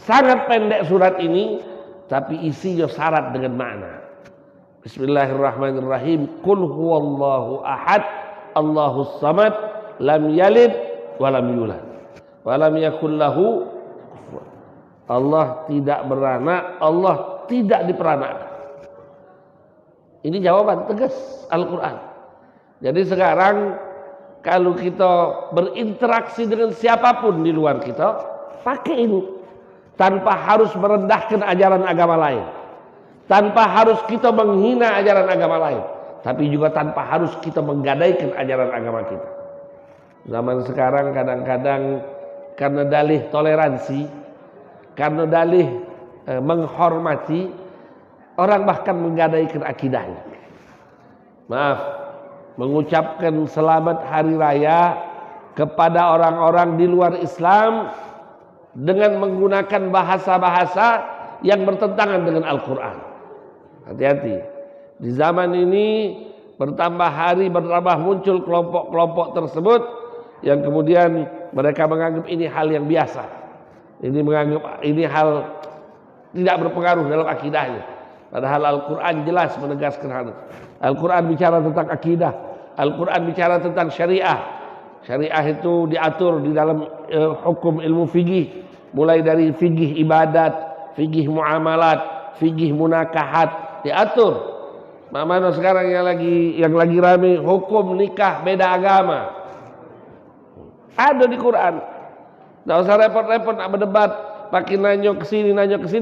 Sangat pendek surat ini, tapi isinya syarat dengan makna. Bismillahirrahmanirrahim. Qul huwallahu ahad, Allahus samad, lam yalid wa lam yulad wa lam yakul lahu kufuwan. Allah tidak beranak, Allah tidak diperanakan. Ini jawaban tegas Al-Quran. Jadi sekarang kalau kita berinteraksi dengan siapapun di luar kita, pakai ini. Tanpa harus merendahkan ajaran agama lain, tanpa harus kita menghina ajaran agama lain, tapi juga tanpa harus kita menggadaikan ajaran agama kita. Zaman sekarang kadang-kadang karena dalih toleransi, karena dalih menghormati, orang bahkan menggadaikan akidahnya. Maaf, mengucapkan selamat hari raya kepada orang-orang di luar Islam dengan menggunakan bahasa-bahasa yang bertentangan dengan Al-Quran. Hati-hati. Di zaman ini bertambah hari bertambah muncul kelompok-kelompok tersebut yang kemudian mereka menganggap ini hal yang biasa. Ini menganggap ini hal tidak berpengaruh dalam akidahnya. Padahal Al-Quran jelas menegaskan hal itu. Al-Quran bicara tentang akidah. Al-Quran bicara tentang syariah. Syariah itu diatur di dalam hukum ilmu fikih, mulai dari fikih ibadat, fikih muamalat, fikih munakahat, diatur. Mana sekarang yang lagi rame hukum nikah beda agama. Ada di Quran. Nggak usah repot-repot nak berdebat, pakai nanya ke sini,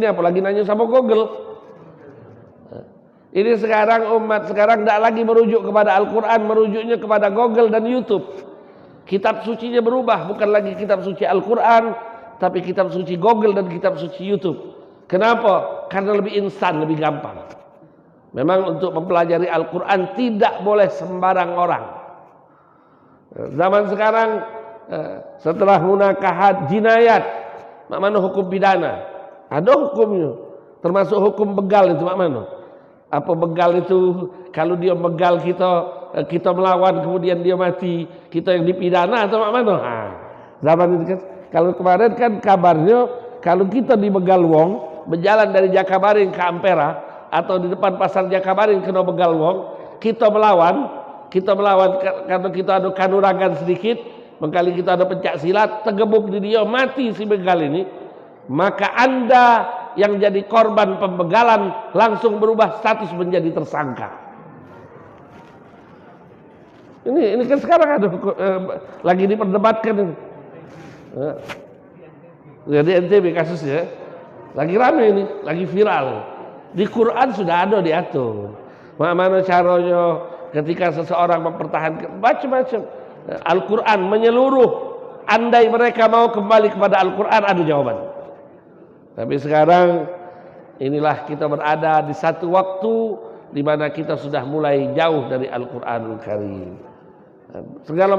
apalagi nanya sama Google. Ini sekarang umat sekarang tidak lagi merujuk kepada Al-Quran, merujuknya kepada Google dan YouTube. Kitab sucinya berubah, bukan lagi kitab suci Al-Quran, tapi kitab suci Google dan kitab suci YouTube. Kenapa? Karena lebih instan, lebih gampang. Memang untuk mempelajari Al-Quran tidak boleh sembarang orang. Zaman sekarang setelah munakahat jinayat, mana hukum pidana? Ada hukumnya, termasuk hukum begal itu mana? Apa begal itu? Kalau dia begal kita melawan kemudian dia mati, kita yang dipidana atau mana? Zaman itu kan, kalau kemarin kan kabarnya kalau kita dibegal wong berjalan dari Jakabaring ke Ampera atau di depan pasar Jakabaring kena begal wong, kita melawan karena kita ada kanuragan sedikit, mengkali kita ada pencak silat, tergebuk di dia, mati si begal ini, maka Anda yang jadi korban pembegalan langsung berubah status menjadi tersangka. Ini kan sekarang ada lagi diperdebatkan ini. Jadi NTB kasusnya lagi rame ini, lagi viral. Di Quran sudah ada diatur. Mana caranya ketika seseorang mempertahankan macam-macam. Al-Quran menyeluruh. Andai mereka mau kembali kepada Al-Quran, ada jawaban. Tapi sekarang inilah kita berada di satu waktu di mana kita sudah mulai jauh dari Al-Quranul Karim. Segala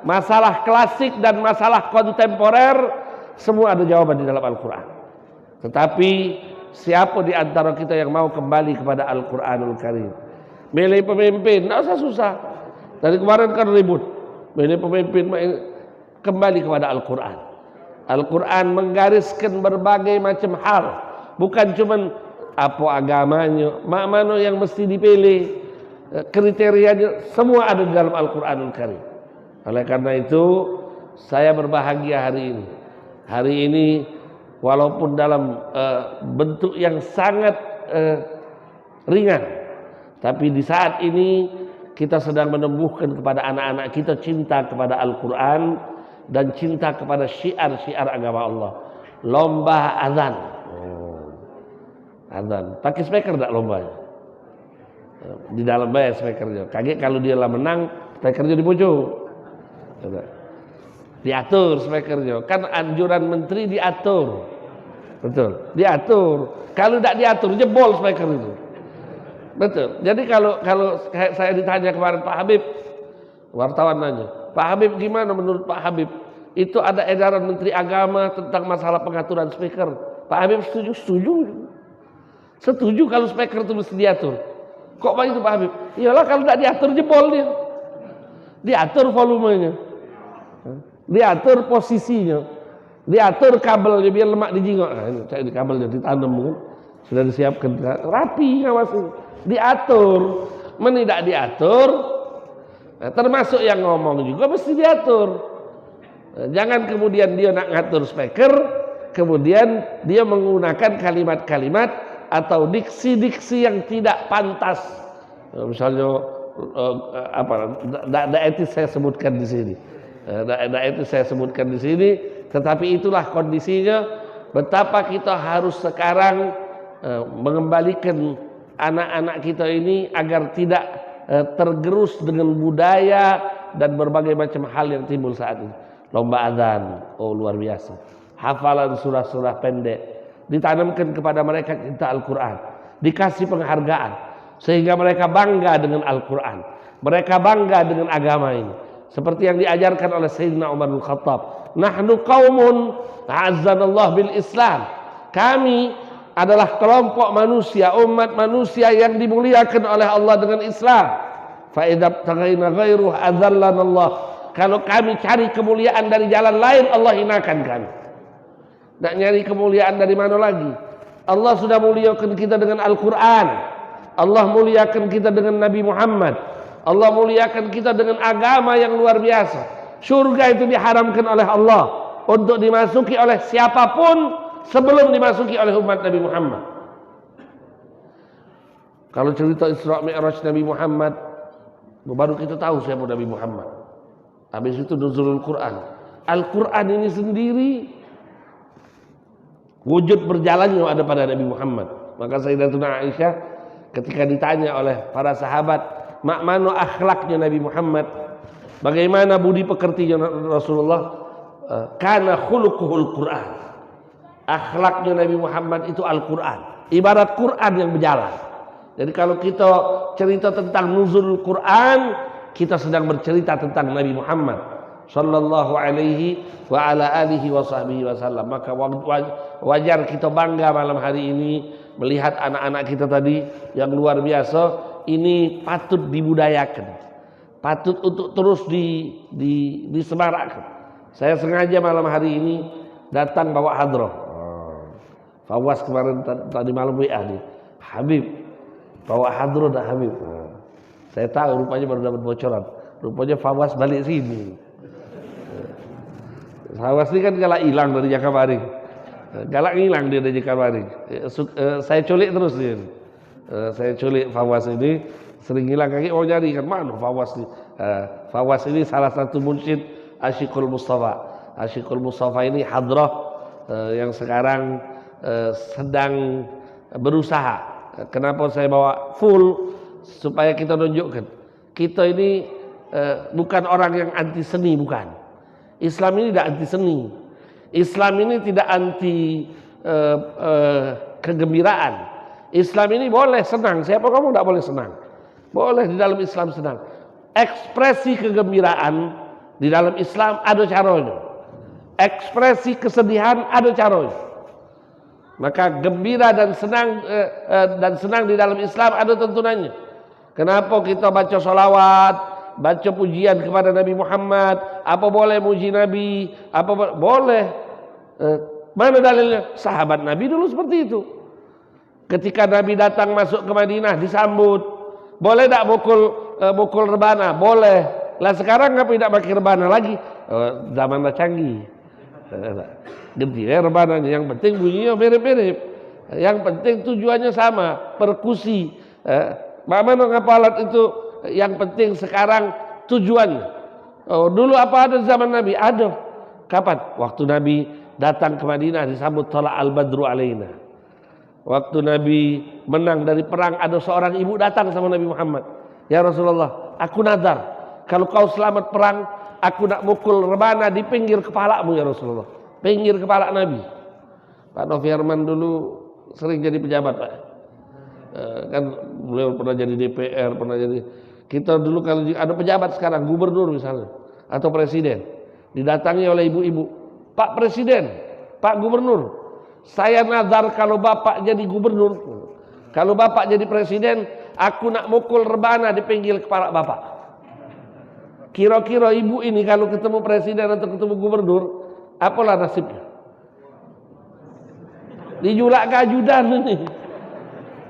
masalah klasik dan masalah kontemporer semua ada jawaban di dalam Al-Quran. Tetapi siapa di antara kita yang mau kembali kepada Al-Quranul Karim? Milih pemimpin, tidak usah susah. Dari kemarin kan ribut. Milih pemimpin, kembali kepada Al-Quran. Al-Quran menggariskan berbagai macam hal, bukan cuma apa agamanya, mana yang mesti dipilih, kriterianya semua ada di dalam Al-Quranul Karim. Oleh karena itu saya berbahagia hari ini. Hari ini walaupun dalam bentuk yang sangat ringan, tapi di saat ini kita sedang menumbuhkan kepada anak-anak kita cinta kepada Al-Quran dan cinta kepada syiar-syiar agama Allah. Lomba azan. Azan. Pakai speaker tak lombanya? Di dalam bayar speakernya. Kaget kalau dia lah menang, speakernya di pojok. Diatur speakernya. Kan anjuran menteri diatur. Betul. Diatur. Kalau tidak diatur, jebol speaker itu. Betul. Jadi kalau saya ditanya kemarin Pak Habib, wartawan nanya, Pak Habib gimana menurut Pak Habib? Itu ada edaran Menteri Agama tentang masalah pengaturan speaker. Pak Habib setuju? Setuju. Setuju kalau speaker itu mesti diatur. Kok begitu Pak Habib? Iyalah kalau tidak diatur jebol dia. Diatur volumenya. Diatur posisinya. Diatur kabelnya biar lemak dijingok. Nah, ini cari kabelnya ditanam kan. Sudah disiapkan rapi ngawasin. Diatur. Tidak diatur. Nah, termasuk yang ngomong juga mesti diatur. Nah, jangan kemudian dia nak ngatur speaker, kemudian dia menggunakan kalimat-kalimat atau diksi-diksi yang tidak pantas. Misalnya tidak etis saya sebutkan di sini. Tidak etis saya sebutkan di sini. Tetapi itulah kondisinya. Betapa kita harus sekarang mengembalikan anak-anak kita ini agar tidak tergerus dengan budaya dan berbagai macam hal yang timbul saat ini. Lomba azan, oh luar biasa. Hafalan surah-surah pendek ditanamkan kepada mereka cinta Al-Quran, dikasih penghargaan sehingga mereka bangga dengan Al-Quran, mereka bangga dengan agama ini. Seperti yang diajarkan oleh Sayyidina Umar bin Khattab, nahnu qaumun a'azzanallah bil Islam. Kami adalah kelompok manusia, umat manusia yang dimuliakan oleh Allah dengan Islam. Fa idza taghaina ghairuhu adzallanallah. Kalau kami cari kemuliaan dari jalan lain, Allah hinakan kami. Nak nyari kemuliaan dari mana lagi? Allah sudah muliakan kita dengan Al-Quran. Allah muliakan kita dengan Nabi Muhammad. Allah muliakan kita dengan agama yang luar biasa. Surga itu diharamkan oleh Allah untuk dimasuki oleh siapapun sebelum dimasuki oleh umat Nabi Muhammad. Kalau cerita Isra Mi'raj Nabi Muhammad, baru kita tahu siapa Nabi Muhammad. Habis itu nuzulul Quran. Al-Quran ini sendiri wujud berjalannya ada pada Nabi Muhammad. Maka Sayyidatuna Aisyah ketika ditanya oleh para sahabat, "Ma'manu akhlaknya Nabi Muhammad? Bagaimana budi pekertinya Rasulullah?" Kana khuluquhul Quran. Akhlaknya Nabi Muhammad itu Al-Quran. Ibarat Quran yang berjalan. Jadi kalau kita cerita tentang nuzul Quran, kita sedang bercerita tentang Nabi Muhammad sallallahu alaihi wa ala alihi wa sahbihi wasallam. Maka wajar kita bangga malam hari ini melihat anak-anak kita tadi yang luar biasa. Ini patut dibudayakan, patut untuk terus disemarakkan. Saya sengaja malam hari ini datang bawa hadrah. Fawaz kemarin tadi malam WA nih, Habib bawa hadrah dah Habib. Saya tahu rupanya baru dapat bocoran. Rupanya Fawaz balik sini. Fawaz ini kan galak hilang dari Jakabaring. Galak hilang dia dari Jakabaring. Saya culik terus dia. Saya culik Fawaz ini, sering hilang kaki, mau nyari kan mana Fawaz ini. Fawaz ini salah satu munsyid Asyiqul Mustafa. Asyiqul Mustafa ini hadrah yang sekarang sedang berusaha. Kenapa saya bawa full? Supaya kita tunjukkan kita ini bukan orang yang anti seni, bukan. Islam ini tidak anti seni. Islam ini tidak anti kegembiraan. Islam ini boleh senang. Siapa kamu tidak boleh senang? Boleh di dalam Islam senang. Ekspresi kegembiraan di dalam Islam ada caranya. Ekspresi kesedihan ada caranya. Maka gembira dan senang di dalam Islam ada tuntunannya. Kenapa kita baca sholawat, baca pujian kepada Nabi Muhammad? Apa boleh muji Nabi? Apa boleh? Mana dalilnya? Sahabat Nabi dulu seperti itu. Ketika Nabi datang masuk ke Madinah disambut. Boleh tak mukul rebana? Boleh. Lah sekarang ngapa tidak pakai rebana lagi? Zaman dah canggih. Ganti rebananya, yang penting bunyinya mirip-mirip. Yang penting tujuannya sama, perkusi. Bagaimana ngapa alat itu? Yang penting sekarang tujuannya. Dulu apa ada zaman Nabi? Ada. Kapan? Waktu Nabi datang ke Madinah disambut tala al-badru alaina. Waktu Nabi menang dari perang, ada seorang ibu datang sama Nabi Muhammad. Ya Rasulullah, aku nadar, kalau kau selamat perang, aku nak mukul rebana di pinggir kepalamu ya Rasulullah. Pinggir kepala Nabi. Pak Novi Herman dulu sering jadi pejabat, Pak. Kan beliau pernah jadi DPR, pernah jadi. Kita dulu kalau ada pejabat sekarang, gubernur misalnya, atau presiden, didatangi oleh ibu-ibu. Pak Presiden, Pak Gubernur, saya nazar kalau Bapak jadi gubernur, kalau Bapak jadi presiden, aku nak mukul rebana di pinggir kepala Bapak. Kira-kira ibu ini kalau ketemu presiden atau ketemu gubernur, apalah nasibnya? Dijulak ke ajudan ini.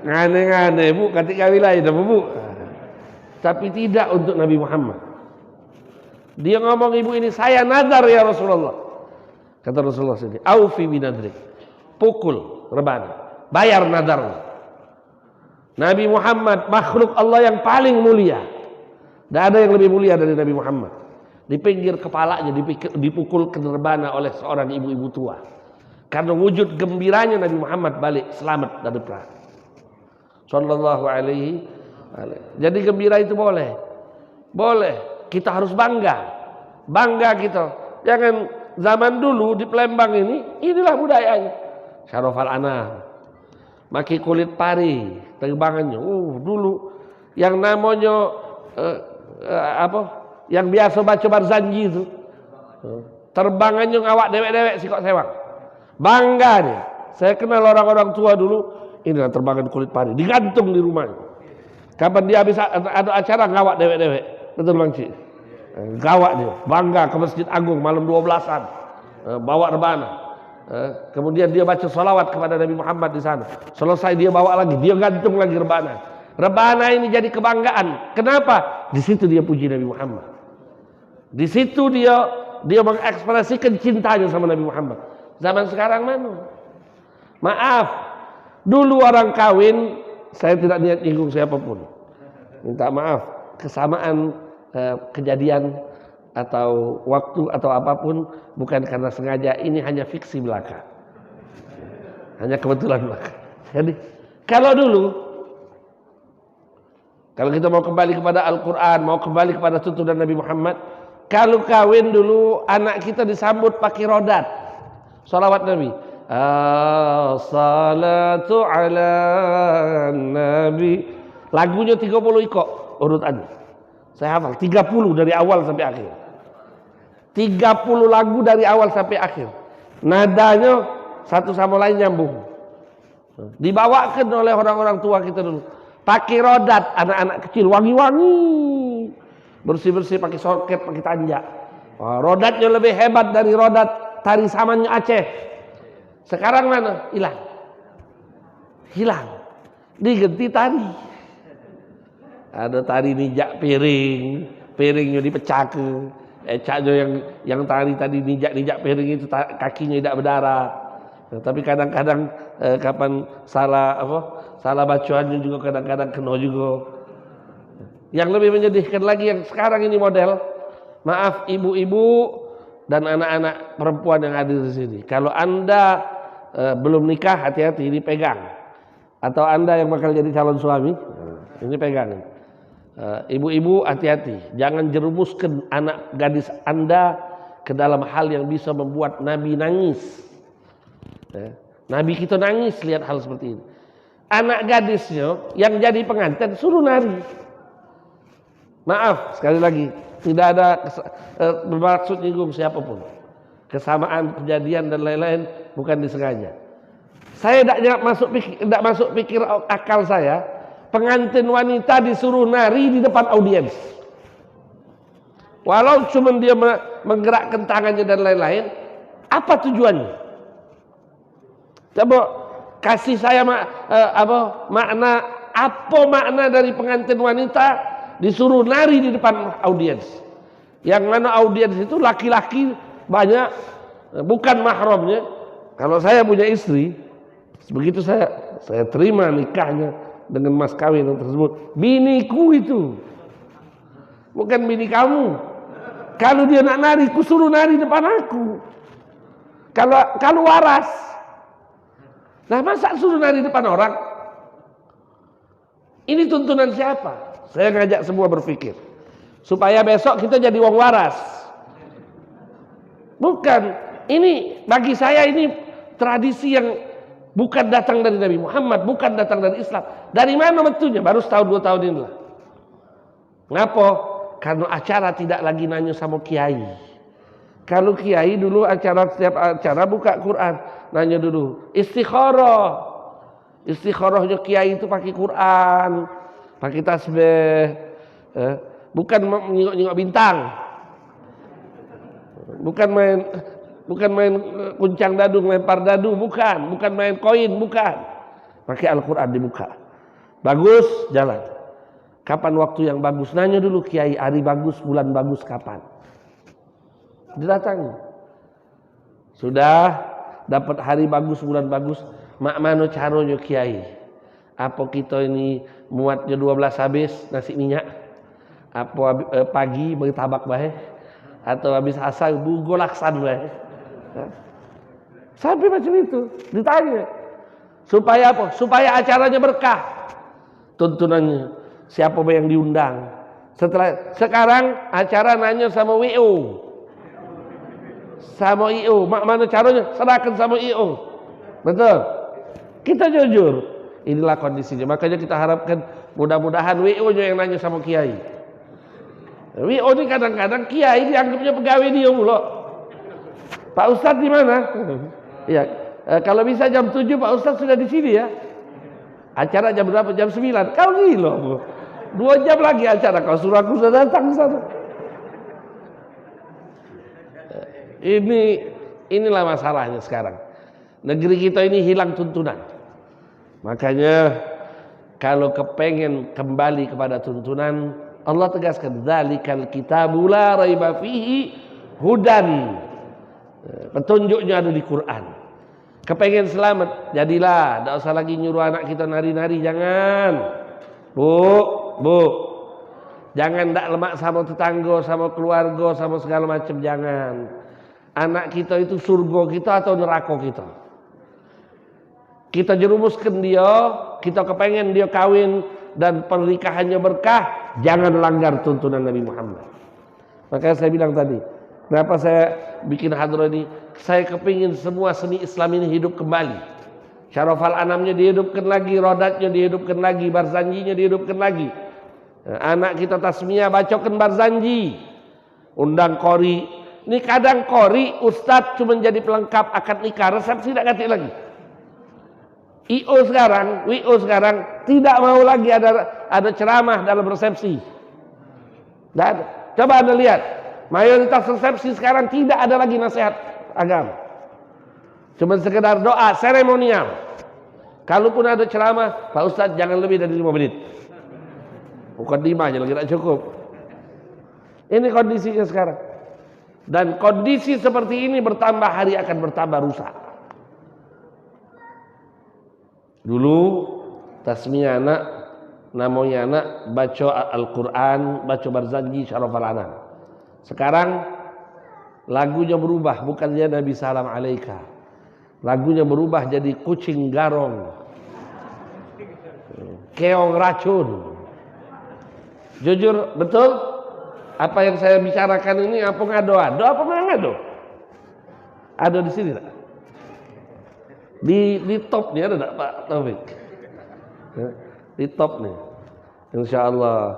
Ngane-ngane bu, ketika wilayah dah bu. Tapi tidak untuk Nabi Muhammad. Dia ngomong ibu ini, saya nazar ya Rasulullah. Kata Rasulullah sendiri, aufi binadrik, pukul rebana, bayar nadarnya. Nabi Muhammad makhluk Allah yang paling mulia. Tidak ada yang lebih mulia dari Nabi Muhammad. Di pinggir kepalanya dipukul ke rebana oleh seorang ibu-ibu tua. Karena wujud gembiranya Nabi Muhammad balik selamat dari perang. Sallallahu alaihi wasallam. Jadi gembira itu boleh. Boleh. Kita harus bangga. Bangga kita. Jangan zaman dulu di Palembang ini, inilah budayanya. Syarofal Anam. Maki kulit pari, terbangannya. Dulu yang namanya yang biasa baca Barzanji itu. Terbangannya ngawak dewek-dewek si kok sewang. Bangga dia. Saya kenal orang-orang tua dulu, inilah terbangan kulit pari, digantung di rumahnya. Kapan dia habis ada acara ngawak dewek-dewek. Betul Bang Cik? Gawak dia, bangga ke Masjid Agung malam 12-an. Bawa rebana. Kemudian dia baca salawat kepada Nabi Muhammad di sana. Selesai dia bawa lagi, dia gantung lagi rebana. Rebana ini jadi kebanggaan. Kenapa? Di situ dia puji Nabi Muhammad. Di situ dia mengekspresikan cintanya sama Nabi Muhammad. Zaman sekarang mana? Maaf, dulu orang kawin, saya tidak niat nyinggung siapapun. Minta maaf, kesamaan kejadian atau waktu atau apapun bukan karena sengaja, ini hanya fiksi belaka. Hanya kebetulan belaka. Jadi, kalau dulu, kalau kita mau kembali kepada Al-Quran, mau kembali kepada tuntunan Nabi Muhammad, kalau kawin dulu anak kita disambut pakai rodat. Salawat Nabi. As-salatu ala Nabi. Lagunya 30 ikok urutannya. Saya hafal 30 dari awal sampai akhir. 30 lagu dari awal sampai akhir. Nadanya satu sama lain nyambung. Dibawakan oleh orang-orang tua kita dulu. Pakai rodat, anak-anak kecil wangi-wangi. Bersih-bersih pakai soket, pakai tanjak. Rodatnya lebih hebat dari rodat tari samannya Aceh. Sekarang mana? Hilang. Hilang. Diganti tari. Ada tari nijak piring, piringnya dipecahkan. Ecaknya yang tari tadi nijak piring itu kakinya tidak berdarah. Tapi kadang-kadang kapan salah bacaannya juga kadang-kadang kena juga. Yang lebih menyedihkan lagi yang sekarang ini model, maaf ibu-ibu dan anak-anak perempuan yang hadir di sini. Kalau Anda belum nikah, hati-hati ini pegang. Atau Anda yang bakal jadi calon suami, ini pegang. Ibu-ibu hati-hati, jangan jerumuskan anak gadis Anda ke dalam hal yang bisa membuat Nabi nangis. Nabi kita nangis lihat hal seperti ini. Anak gadisnya yang jadi pengantin suruh nari. Maaf sekali lagi, tidak ada bermaksud nyinggung siapapun. Kesamaan kejadian dan lain-lain bukan disengaja. Saya tidak masuk pikir akal saya, pengantin wanita disuruh nari di depan audiens. Walau cuma dia menggerakkan tangannya dan lain-lain, apa tujuannya? Coba kasih saya makna dari pengantin wanita disuruh nari di depan audiens. Yang mana audiens itu laki-laki banyak, bukan mahramnya. Kalau saya punya istri, begitu saya terima nikahnya dengan mas kawin tersebut, biniku itu, bukan bini kamu. Kalau dia nak nari, kusuruh nari depan aku. Kalau waras, nah masa suruh nari depan orang? Ini tuntunan siapa? Saya ngajak semua berpikir supaya besok kita jadi wong waras. Bukan, ini bagi saya ini tradisi yang bukan datang dari Nabi Muhammad, bukan datang dari Islam. Dari mana betulnya? Baru setahun 2 tahun inilah. Ngapa? Karena acara tidak lagi nanya sama kiai. Kalau kiai dulu setiap acara buka Quran, nanya dulu istikharah. Istikharahnya kiai itu pakai Quran, pakai tasbih, bukan nyengok bintang, bukan main kuncang dadu, lempar dadu, bukan main koin, bukan. Pakai Al-Quran dibuka. Bagus, jalan. Kapan waktu yang bagus? Nanya dulu kiai, hari bagus, bulan bagus kapan? Didatangi. Sudah dapat hari bagus, bulan bagus, mak mano caranya kiai? Apa kita ini muatnya 12 habis nasi minyak? Apa pagi bertabak bahe? Atau habis asar golaksan bahe? Sampai macam itu ditanya. Supaya apa? Supaya acaranya berkah. Tuntunannya siapa yang diundang? Sekarang acara nanya sama WO. Sama IO, mak mana caranya? Serahkan sama IO. Betul? Kita jujur. Inilah kondisinya. Makanya kita harapkan mudah-mudahan WO-nya yang nanya sama kiai. WO ini kadang-kadang kiai dianggapnya pegawai dia mulu. Pak Ustadz di mana? Ya, kalau bisa jam 7 Pak Ustadz sudah di sini ya. Acara jam berapa? Jam 9. Kau gila. 2 jam lagi acara, kau suruh aku sudah datang ke sana. Inilah masalahnya sekarang. Negeri kita ini hilang tuntunan. Makanya kalau kepengen kembali kepada tuntunan, Allah tegaskan dzalikal kitabu la raiba fihi hudan. Petunjuknya ada di Quran. Kepengen selamat, jadilah, tidak usah lagi nyuruh anak kita nari-nari, jangan. Bu, jangan ndak lemak sama tetangga, sama keluarga, sama segala macam, jangan. Anak kita itu surga kita atau neraka kita. Kita jerumuskan dia, kita kepengen dia kawin dan pernikahannya berkah, jangan langgar tuntunan Nabi Muhammad. Makanya saya bilang tadi, kenapa saya bikin hadrah ini? Saya kepingin semua seni Islam ini hidup kembali. Syarafal Anamnya dihidupkan lagi, Rodatnya dihidupkan lagi, Barzanjinya dihidupkan lagi. Anak kita tasmiyah bacokan Barzanji, undang kori. Ini kadang kori, ustadz cuma jadi pelengkap akad nikah, resepsi tidak ganti lagi. WO sekarang tidak mau lagi ada ceramah dalam resepsi. Dan coba Anda lihat, mayoritas resepsi sekarang tidak ada lagi nasihat agama. Cuma sekedar doa seremonial. Kalaupun ada ceramah, Pak Ustadz jangan lebih dari 5 menit. Bukan 5 aja lagi tidak cukup. Ini kondisinya sekarang. Dan kondisi seperti ini bertambah hari akan bertambah rusak. Dulu tasmiyah anak, namanya anak baca Al-Quran, baca Barzanji, Syarafal Anam. Sekarang lagunya berubah, bukannya Nabi Salam Alaika. Lagunya berubah jadi kucing garong, keong racun. Jujur, betul? Apa yang saya bicarakan ini apa ngado? Apa ngado? Ada di sini tak? Di top nih ada tak Pak Taufik? Di top nih. Insya Allah.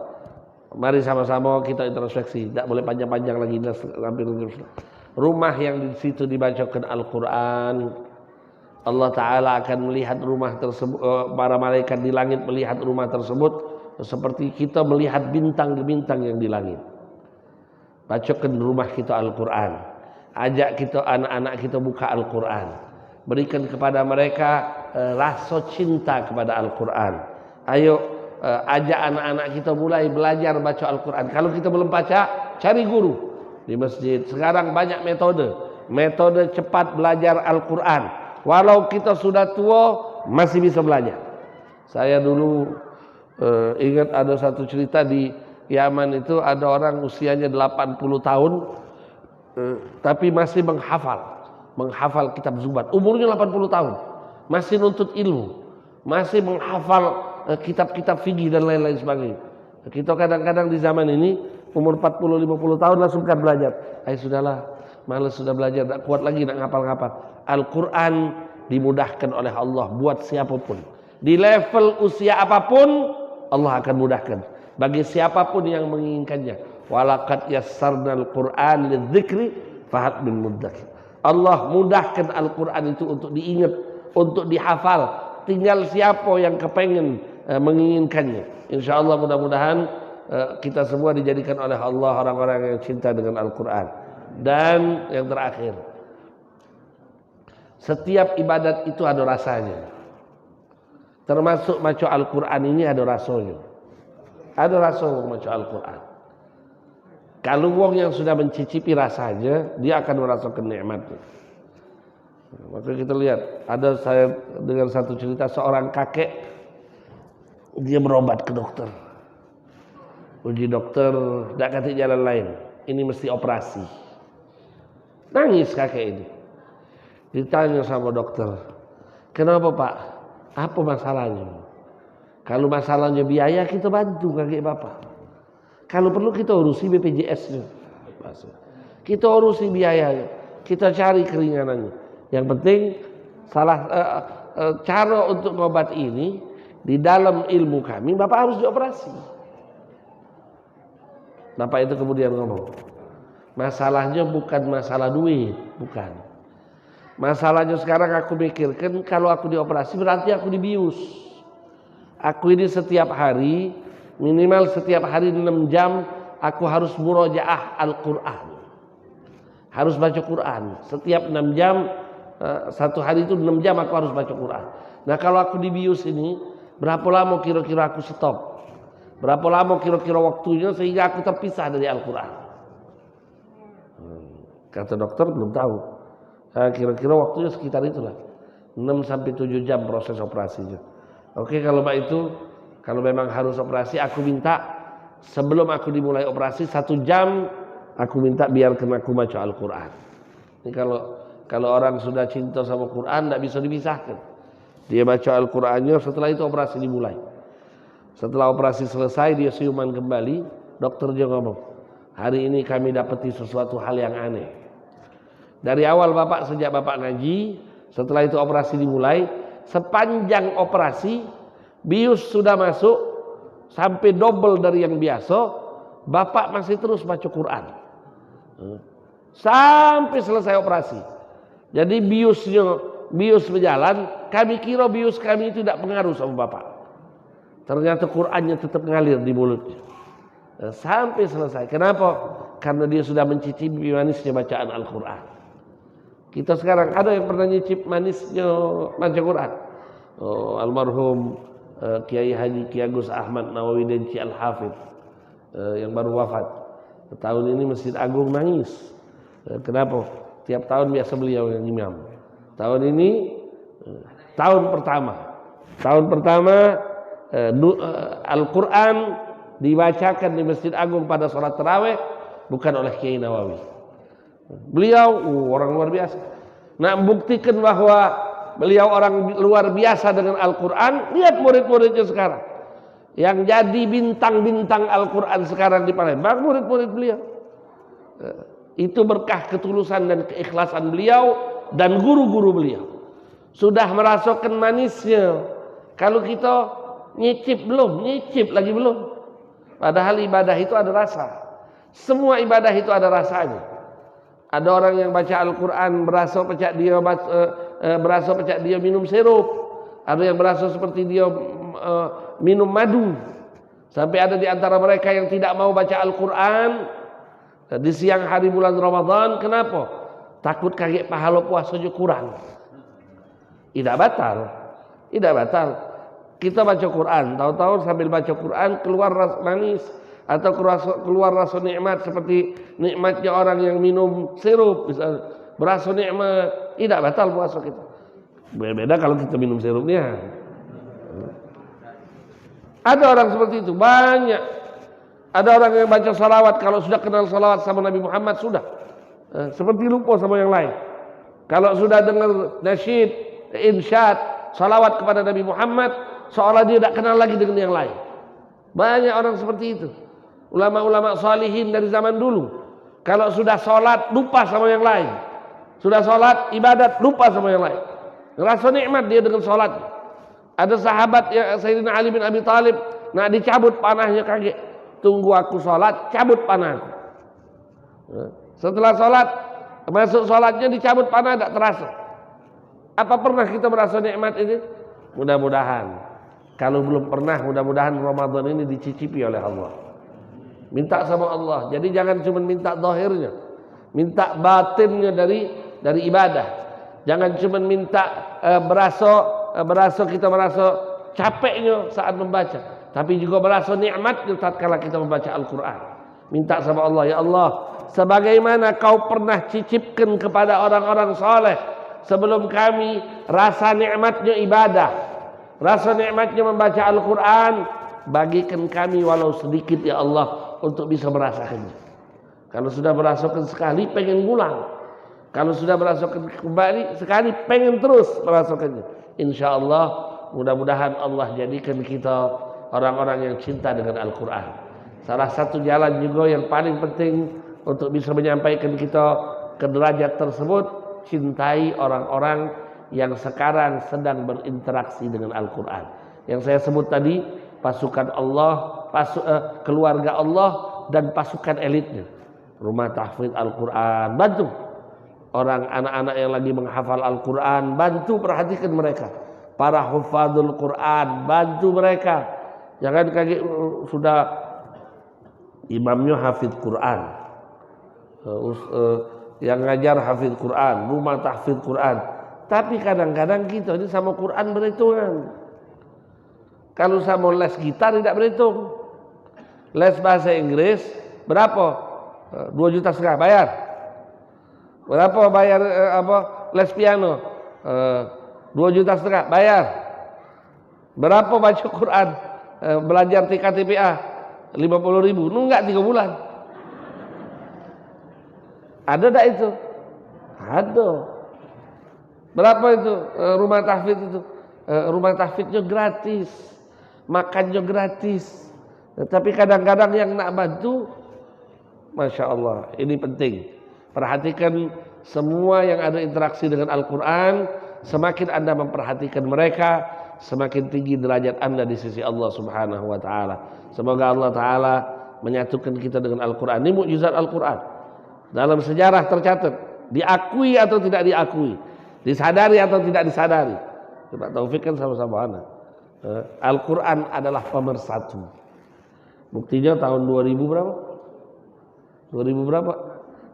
Mari sama-sama kita introspeksi. Tidak boleh panjang-panjang lagi. Rumah yang di situ dibacakan Al-Quran, Allah Ta'ala akan melihat rumah tersebut. Para malaikat di langit melihat rumah tersebut seperti kita melihat bintang-bintang yang di langit. Bacakan rumah kita Al-Quran. Ajak kita, anak-anak kita buka Al-Quran. Berikan kepada mereka rasa cinta kepada Al-Quran. Ayo ajak anak-anak kita mulai belajar baca Al-Quran. Kalau kita belum baca, cari guru. di masjid. Sekarang banyak metode cepat belajar Al-Quran. Walau kita sudah tua masih bisa belajar. Saya dulu ingat ada satu cerita di Yaman, itu ada orang usianya 80 tahun tapi masih menghafal kitab Zubat. Umurnya 80 tahun, masih nuntut ilmu, masih menghafal kitab-kitab fikih dan lain-lain sebagainya. Kita kadang-kadang di zaman ini umur 40-50 tahun langsung kan belajar. Sudahlah, malas sudah belajar, tak kuat lagi nak ngapal-ngapal. Al-Quran dimudahkan oleh Allah buat siapapun, di level usia apapun Allah akan mudahkan bagi siapapun yang menginginkannya. Walaqad yassarnal Qur'an lidzikri fahad bin mudzakir. Allah mudahkan Al-Quran itu untuk diingat, untuk dihafal. Tinggal siapa yang kepengen menginginkannya. Insyaallah mudah-mudahan kita semua dijadikan oleh Allah orang-orang yang cinta dengan Al-Quran. Dan yang terakhir, setiap ibadat itu ada rasanya. Termasuk maca Al-Quran ini ada rasanya. Ada rasa maca Al-Quran. Kalau wong yang sudah mencicipi rasanya, dia akan merasakan nikmatnya. Maka kita lihat, ada saya dengar satu cerita seorang kakek, dia berobat ke dokter. Uji dokter, tidak kata jalan lain, ini mesti operasi. Nangis kakek ini. Ditanya sama dokter, kenapa Pak? Apa masalahnya? Kalau masalahnya biaya, kita bantu kakek bapak. Kalau perlu kita urusi BPJS-nya. Kita urusi biayanya. Kita cari keringanannya. Yang penting cara untuk ngobat ini di dalam ilmu kami, bapak harus dioperasi. Bapak itu kemudian ngomong, masalahnya bukan masalah duit, bukan. Masalahnya sekarang aku mikirkan kalau aku dioperasi berarti aku dibius. Aku ini setiap hari, minimal setiap hari 6 jam aku harus murojaah Al-Quran. Harus baca Quran. Setiap 6 jam, satu hari itu 6 jam aku harus baca Quran. Nah kalau aku dibius ini, berapa lama kira-kira aku stop? Berapa lama kira-kira waktunya sehingga aku terpisah dari Al-Quran? Kata dokter belum tahu. Kira-kira waktunya sekitar itulah. 6-7 jam proses operasinya. Oke, kalau Pak itu, kalau memang harus operasi, aku minta sebelum aku dimulai operasi 1 jam, aku minta biarkan aku baca Al-Quran. Ini kalau orang sudah cinta sama Quran, tidak bisa dipisahkan. Dia baca Al-Qurannya, setelah itu operasi dimulai. Setelah operasi selesai, dia siuman kembali, dokter dia ngomong, hari ini kami dapati sesuatu hal yang aneh. Dari awal Bapak, sejak Bapak ngaji, setelah itu operasi dimulai, sepanjang operasi bius sudah masuk sampai double dari yang biasa, Bapak masih terus baca Quran sampai selesai operasi. Jadi bius berjalan, kami kira bius kami itu tidak pengaruh sama Bapak. Ternyata Qurannya tetap ngalir di mulutnya sampai selesai. Kenapa? Karena dia sudah mencicipi manisnya bacaan Al-Quran. Kita sekarang ada yang pernah nyicip manisnya baca Quran? Almarhum Kiai Haji Kiai Agus Ahmad Nawawi Denci Al-Hafidh yang baru wafat. Tahun ini Masjid Agung nangis. Kenapa? Tiap tahun biasa beliau yang imam. Tahun ini tahun pertama Al-Quran dibacakan di Masjid Agung pada sholat tarawih bukan oleh Kiai Nawawi. Beliau orang luar biasa. Nak membuktikan bahwa beliau orang luar biasa dengan Al-Quran. Lihat murid-muridnya sekarang yang jadi bintang-bintang Al-Quran sekarang di Palembang, murid-murid beliau. Itu berkah ketulusan dan keikhlasan beliau dan guru-guru beliau. Sudah merasakan manisnya. Kalau kita nyicip lagi belum. Padahal ibadah itu ada rasa. Semua ibadah itu ada rasanya. Ada orang yang baca Al-Quran berasa pecah dia minum sirup. Ada yang berasa seperti dia minum madu. Sampai ada di antara mereka yang tidak mau baca Al-Quran di siang hari bulan Ramadan. Kenapa? Takut kaget pahala puasanya kurang. Tidak batal. Kita baca Quran, tahu-tahu sambil baca Quran keluar rasa manis, atau keluar rasa nikmat seperti nikmatnya orang yang minum sirup misalnya, berasa nikmat, tidak batal puasa kita. Beda kalau kita minum sirupnya. Ada orang seperti itu banyak. Ada orang yang baca salawat, kalau sudah kenal salawat sama Nabi Muhammad sudah seperti lupa sama yang lain. Kalau sudah dengar nasyid, insyad, salawat kepada Nabi Muhammad, seolah dia tidak kenal lagi dengan yang lain. Banyak orang seperti itu. Ulama-ulama salihin dari zaman dulu, kalau sudah sholat lupa sama yang lain. Sudah sholat ibadat lupa sama yang lain. Rasa nikmat dia dengan sholat. Ada sahabat yang Sayyidina Ali bin Abi Thalib, nak dicabut panahnya kaget. Tunggu aku sholat, cabut panah. Setelah sholat, masuk sholatnya dicabut panah, tidak terasa. Apa pernah kita merasa nikmat ini? Mudah-mudahan. Kalau belum pernah, mudah-mudahan Ramadan ini dicicipi oleh Allah. Minta sama Allah. Jadi jangan cuma minta zahirnya, minta batinnya dari ibadah. Jangan cuma minta berasa kita merasa capeknya saat membaca, tapi juga merasa nikmatnya tatkala kita membaca Al-Quran. Minta sama Allah, ya Allah, sebagaimana kau pernah cicipkan kepada orang-orang saleh sebelum kami rasa nikmatnya ibadah, rasa nikmatnya membaca Al-Quran, bagikan kami walau sedikit ya Allah untuk bisa merasakannya. Kalau sudah merasakan sekali pengen ngulang, kalau sudah merasakan kembali sekali pengen terus merasakannya. Insya Allah mudah-mudahan Allah jadikan kita orang-orang yang cinta dengan Al-Quran. Salah satu jalan juga yang paling penting untuk bisa menyampaikan kita ke derajat tersebut, cintai orang-orang yang sekarang sedang berinteraksi dengan Al-Quran. Yang saya sebut tadi, pasukan Allah, keluarga Allah, dan pasukan elitnya. Rumah tahfidz Al-Quran, bantu. Orang anak-anak yang lagi menghafal Al-Quran, bantu perhatikan mereka. Para hufadzul Quran, bantu mereka. Jangan kaget sudah imamnya hafidz Quran, yang ngajar hafidz Quran, rumah tahfidz Quran. Tapi kadang-kadang kita ini sama Quran berhitungan. Kalau sama les gitar tidak berhitung. Les bahasa Inggris berapa? 2,5 juta bayar. Berapa bayar les piano? 2,5 juta bayar. Berapa baca Quran? Belajar TKTPA 50.000. Nunggak 3 bulan. Ada tak itu? Ada. Berapa itu rumah tahfidz itu? Rumah tahfidznya gratis, makannya gratis. Tapi kadang-kadang yang nak bantu, Masya Allah, ini penting. Perhatikan semua yang ada interaksi dengan Al-Quran. Semakin Anda memperhatikan mereka, semakin tinggi derajat Anda di sisi Allah Subhanahu wa Ta'ala. Semoga Allah Ta'ala menyatukan kita dengan Al-Quran. Ini mukjizat Al-Quran. Dalam sejarah tercatat, diakui atau tidak diakui, disadari atau tidak disadari. Coba Taufik kan sama-sama anak. Al-Quran adalah pemersatu. Buktinya tahun 2000 berapa? 2000 berapa?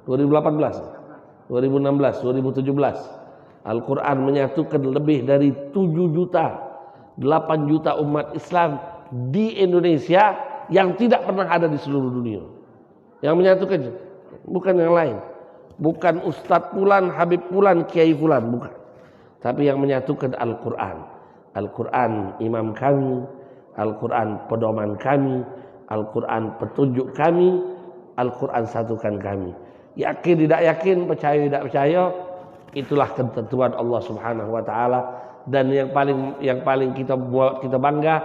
2018, 2016, 2017. Al-Quran menyatukan lebih dari 7 juta, 8 juta umat Islam di Indonesia yang tidak pernah ada di seluruh dunia. Yang menyatukan, bukan yang lain. Bukan Ustadz Fulan, Habib Fulan, Kiai Fulan, bukan. Tapi yang menyatukan Al-Quran. Al-Quran imam kami, Al-Quran pedoman kami, Al-Quran petunjuk kami, Al-Quran satukan kami. Yakin tidak yakin, percaya tidak percaya, itulah ketentuan Allah Subhanahu wa Ta'ala. Dan yang paling kita buat kita bangga,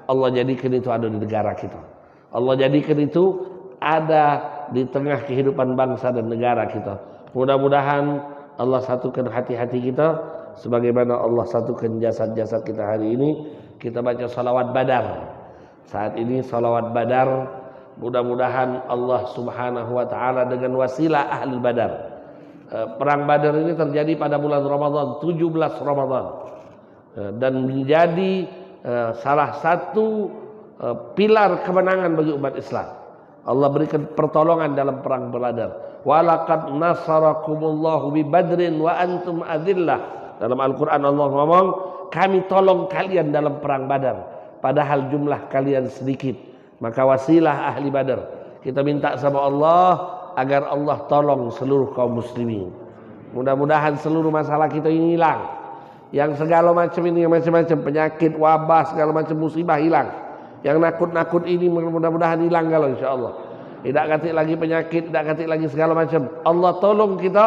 Allah jadikan itu ada di negara kita. Allah jadikan itu ada di tengah kehidupan bangsa dan negara kita. Mudah-mudahan Allah satukan hati-hati kita sebagaimana Allah satukan jasad-jasad kita hari ini. Kita baca salawat Badar. Saat ini salawat Badar, mudah-mudahan Allah Subhanahu wa Ta'ala dengan wasilah ahli Badar. Perang Badar ini terjadi pada bulan Ramadan, 17 Ramadan, dan menjadi salah satu pilar kemenangan bagi umat Islam. Allah berikan pertolongan dalam perang Badar. Walaqad nasarakumullahu bi Badrin wa antum adillah. Dalam Al-Quran Allah ngomong, kami tolong kalian dalam perang Badar, padahal jumlah kalian sedikit. Maka wasilah ahli Badar, kita minta sama Allah agar Allah tolong seluruh kaum muslimin. Mudah-mudahan seluruh masalah kita ini hilang. Yang segala macam ini, yang macam-macam penyakit, wabah, segala macam musibah hilang. Yang nakut-nakut ini mudah-mudahan hilang kalau insya-Allah. Tidak katik lagi penyakit, tidak katik lagi segala macam. Allah tolong kita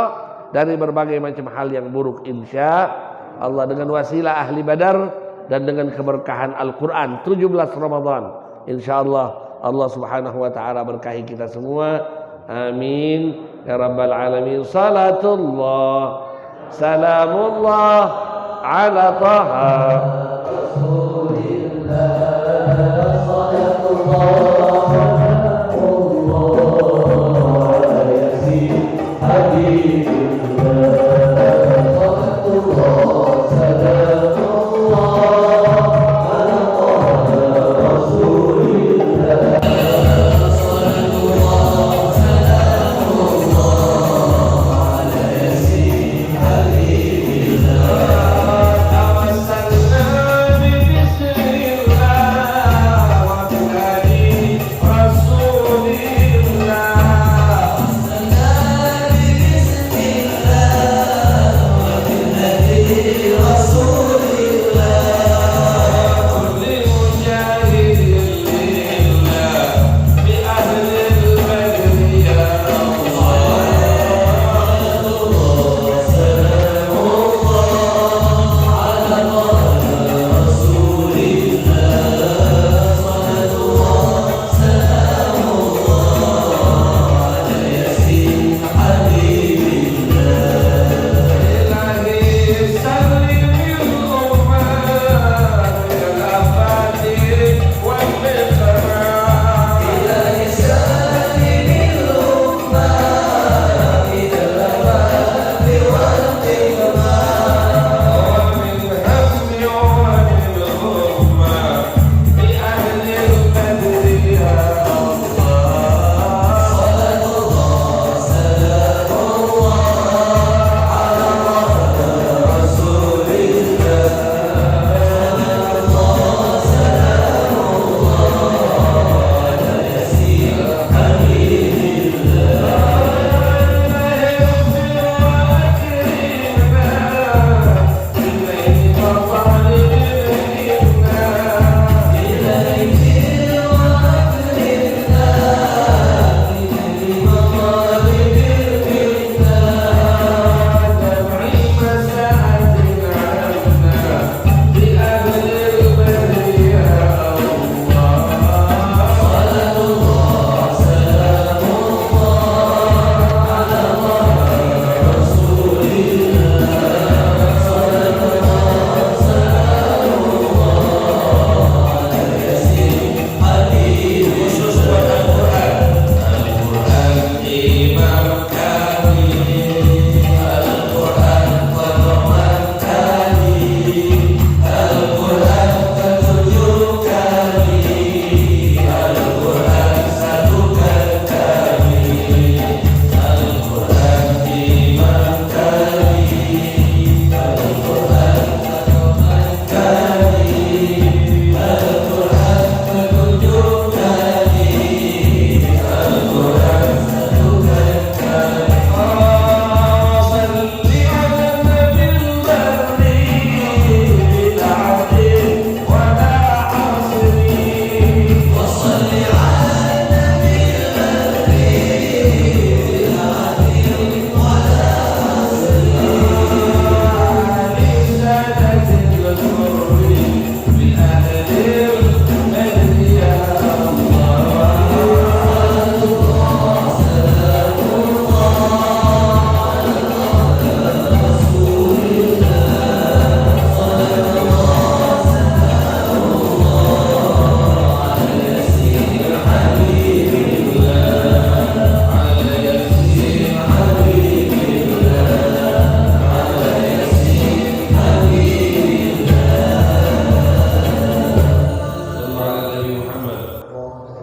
dari berbagai macam hal yang buruk insya Allah dengan wasilah ahli Badar dan dengan keberkahan Al-Quran 17 Ramadan. InsyaAllah Allah subhanahu wa ta'ala berkahi kita semua. Amin ya rabbal alamin. Salatullah salamullah ala taha Rasulillah. Salatullah ala yasin habibillah. Salatullah salamullah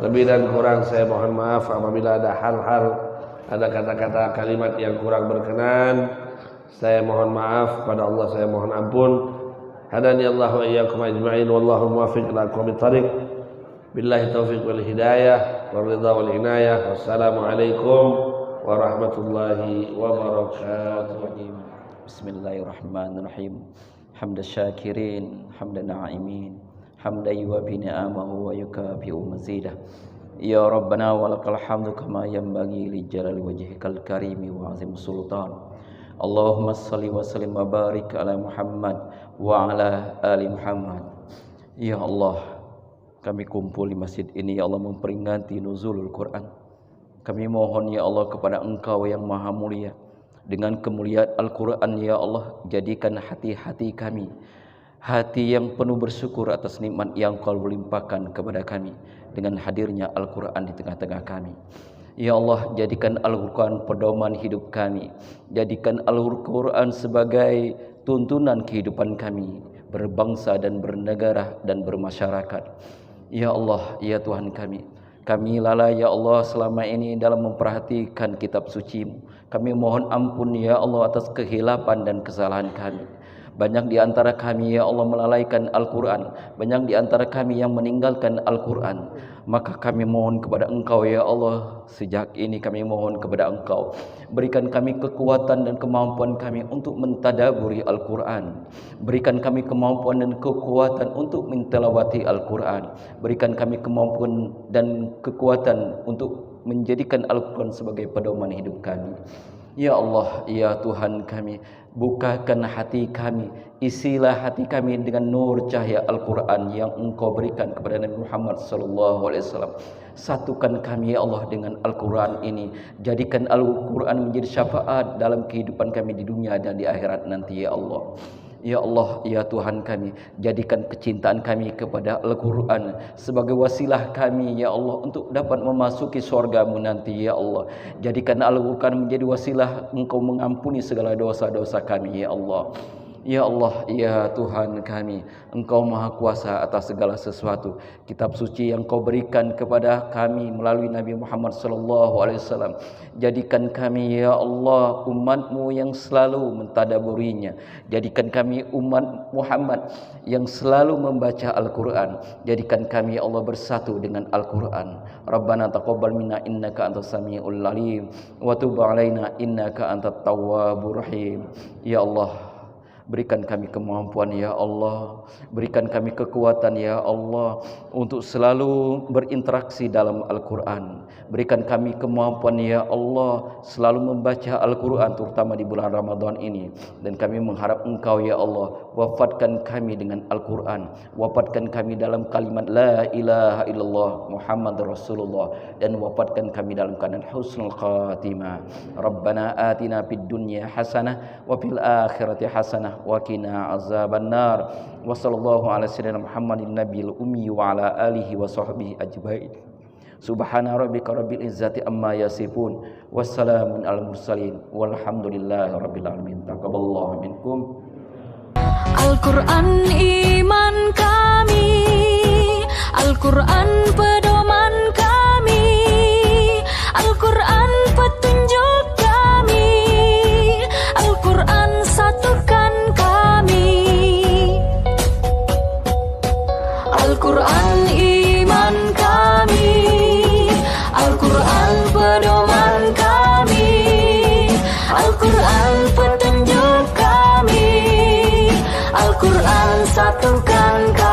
Lebih dan kurang saya mohon maaf apabila ada hal-hal, ada kata-kata kalimat yang kurang berkenan. Saya mohon maaf pada Allah, saya mohon ampun. Hadani Allah wa iyyakum ajma'in wallahu muwaffiq ila aqwamit thariq. Billahi taufiq wal hidayah wal ridha wal inayah. Wassalamualaikum warahmatullahi wabarakatuh. Bismillahirrahmanirrahim. Hamdan syakirin, hamdan na'imin, hamdan yuwafi ni'amahu wa yukafi'u mazidah. Ya Rabbana walakal hamdu kama yanbaghi li jalali wajhikal karimi wa azim sultan. Allahumma salli wa sallim wa barik ala Muhammad wa ala ali Muhammad. Ya Allah, kami kumpul di masjid ini ya Allah memperingati nuzulul Quran. Kami mohon ya Allah kepada Engkau yang maha mulia, dengan kemuliaan Al-Quran ya Allah, jadikan hati-hati kami hati yang penuh bersyukur atas nikmat yang Kau limpahkan kepada kami dengan hadirnya Al-Quran di tengah-tengah kami. Ya Allah, jadikan Al-Quran pedoman hidup kami, jadikan Al-Quran sebagai tuntunan kehidupan kami berbangsa dan bernegara dan bermasyarakat. Ya Allah, ya Tuhan kami lalai ya Allah selama ini dalam memperhatikan kitab suci-Mu. Kami mohon ampun ya Allah atas kehilapan dan kesalahan kami. Banyak di antara kami ya Allah melalaikan Al-Quran, banyak di antara kami yang meninggalkan Al-Quran. Maka kami mohon kepada Engkau ya Allah, sejak ini kami mohon kepada Engkau, berikan kami kekuatan dan kemampuan kami untuk mentadaburi Al-Quran. Berikan kami kemampuan dan kekuatan untuk mentilawati Al-Quran. Berikan kami kemampuan dan kekuatan untuk menjadikan Al-Quran sebagai pedoman hidup kami. Ya Allah, ya Tuhan kami, bukakan hati kami, isilah hati kami dengan nur cahaya Al-Quran yang Engkau berikan kepada Nabi Muhammad SAW. Satukan kami ya Allah dengan Al-Quran ini. Jadikan Al-Quran menjadi syafaat dalam kehidupan kami di dunia dan di akhirat nanti ya Allah. Ya Allah, ya Tuhan kami, jadikan kecintaan kami kepada Al-Quran sebagai wasilah kami ya Allah untuk dapat memasuki surga-Mu nanti ya Allah. Jadikan Al-Quran menjadi wasilah Engkau mengampuni segala dosa-dosa kami ya Allah. Ya Allah, ya Tuhan kami, Engkau maha kuasa atas segala sesuatu. Kitab suci yang Kau berikan kepada kami melalui Nabi Muhammad SAW, jadikan kami ya Allah umat-Mu yang selalu mentadaburinya. Jadikan kami umat Muhammad yang selalu membaca Al-Quran. Jadikan kami ya Allah bersatu dengan Al-Quran. Rabbana taqabbal minna innaka antas samiul alim wa tub alaina innaka antat tawwabur rahim. Ya Allah, berikan kami kemampuan ya Allah, berikan kami kekuatan ya Allah untuk selalu berinteraksi dalam Al-Quran. Berikan kami kemampuan ya Allah selalu membaca Al-Quran terutama di bulan Ramadan ini. Dan kami mengharap Engkau ya Allah wafatkan kami dengan Al-Quran, wafatkan kami dalam kalimat La ilaha illallah Muhammad Rasulullah, dan wafatkan kami dalam keadaan husnul khatimah. Rabbana atina fid dunya hasanah wa fil akhirati hasanah wa qina azabannar. Wa sallallahu ala sayyidina Muhammadin nabiyil ummi wa ala alihi wa sahbihi ajmain. Subhana rabbika rabbil izzati amma yasifun, wassalamun al mursalin, walhamdulillahi rabbil alamin. Taqabbalallahu minkum. Al-Quran iman kami, Al-Quran pedoman kami, Al-Quran petunjuk kami, Al-Quran satukan kami. Al-Quran iman kami, Al-Quran pedoman kami, Al-Quran petunjuk kami, Al-Quran satukan kami.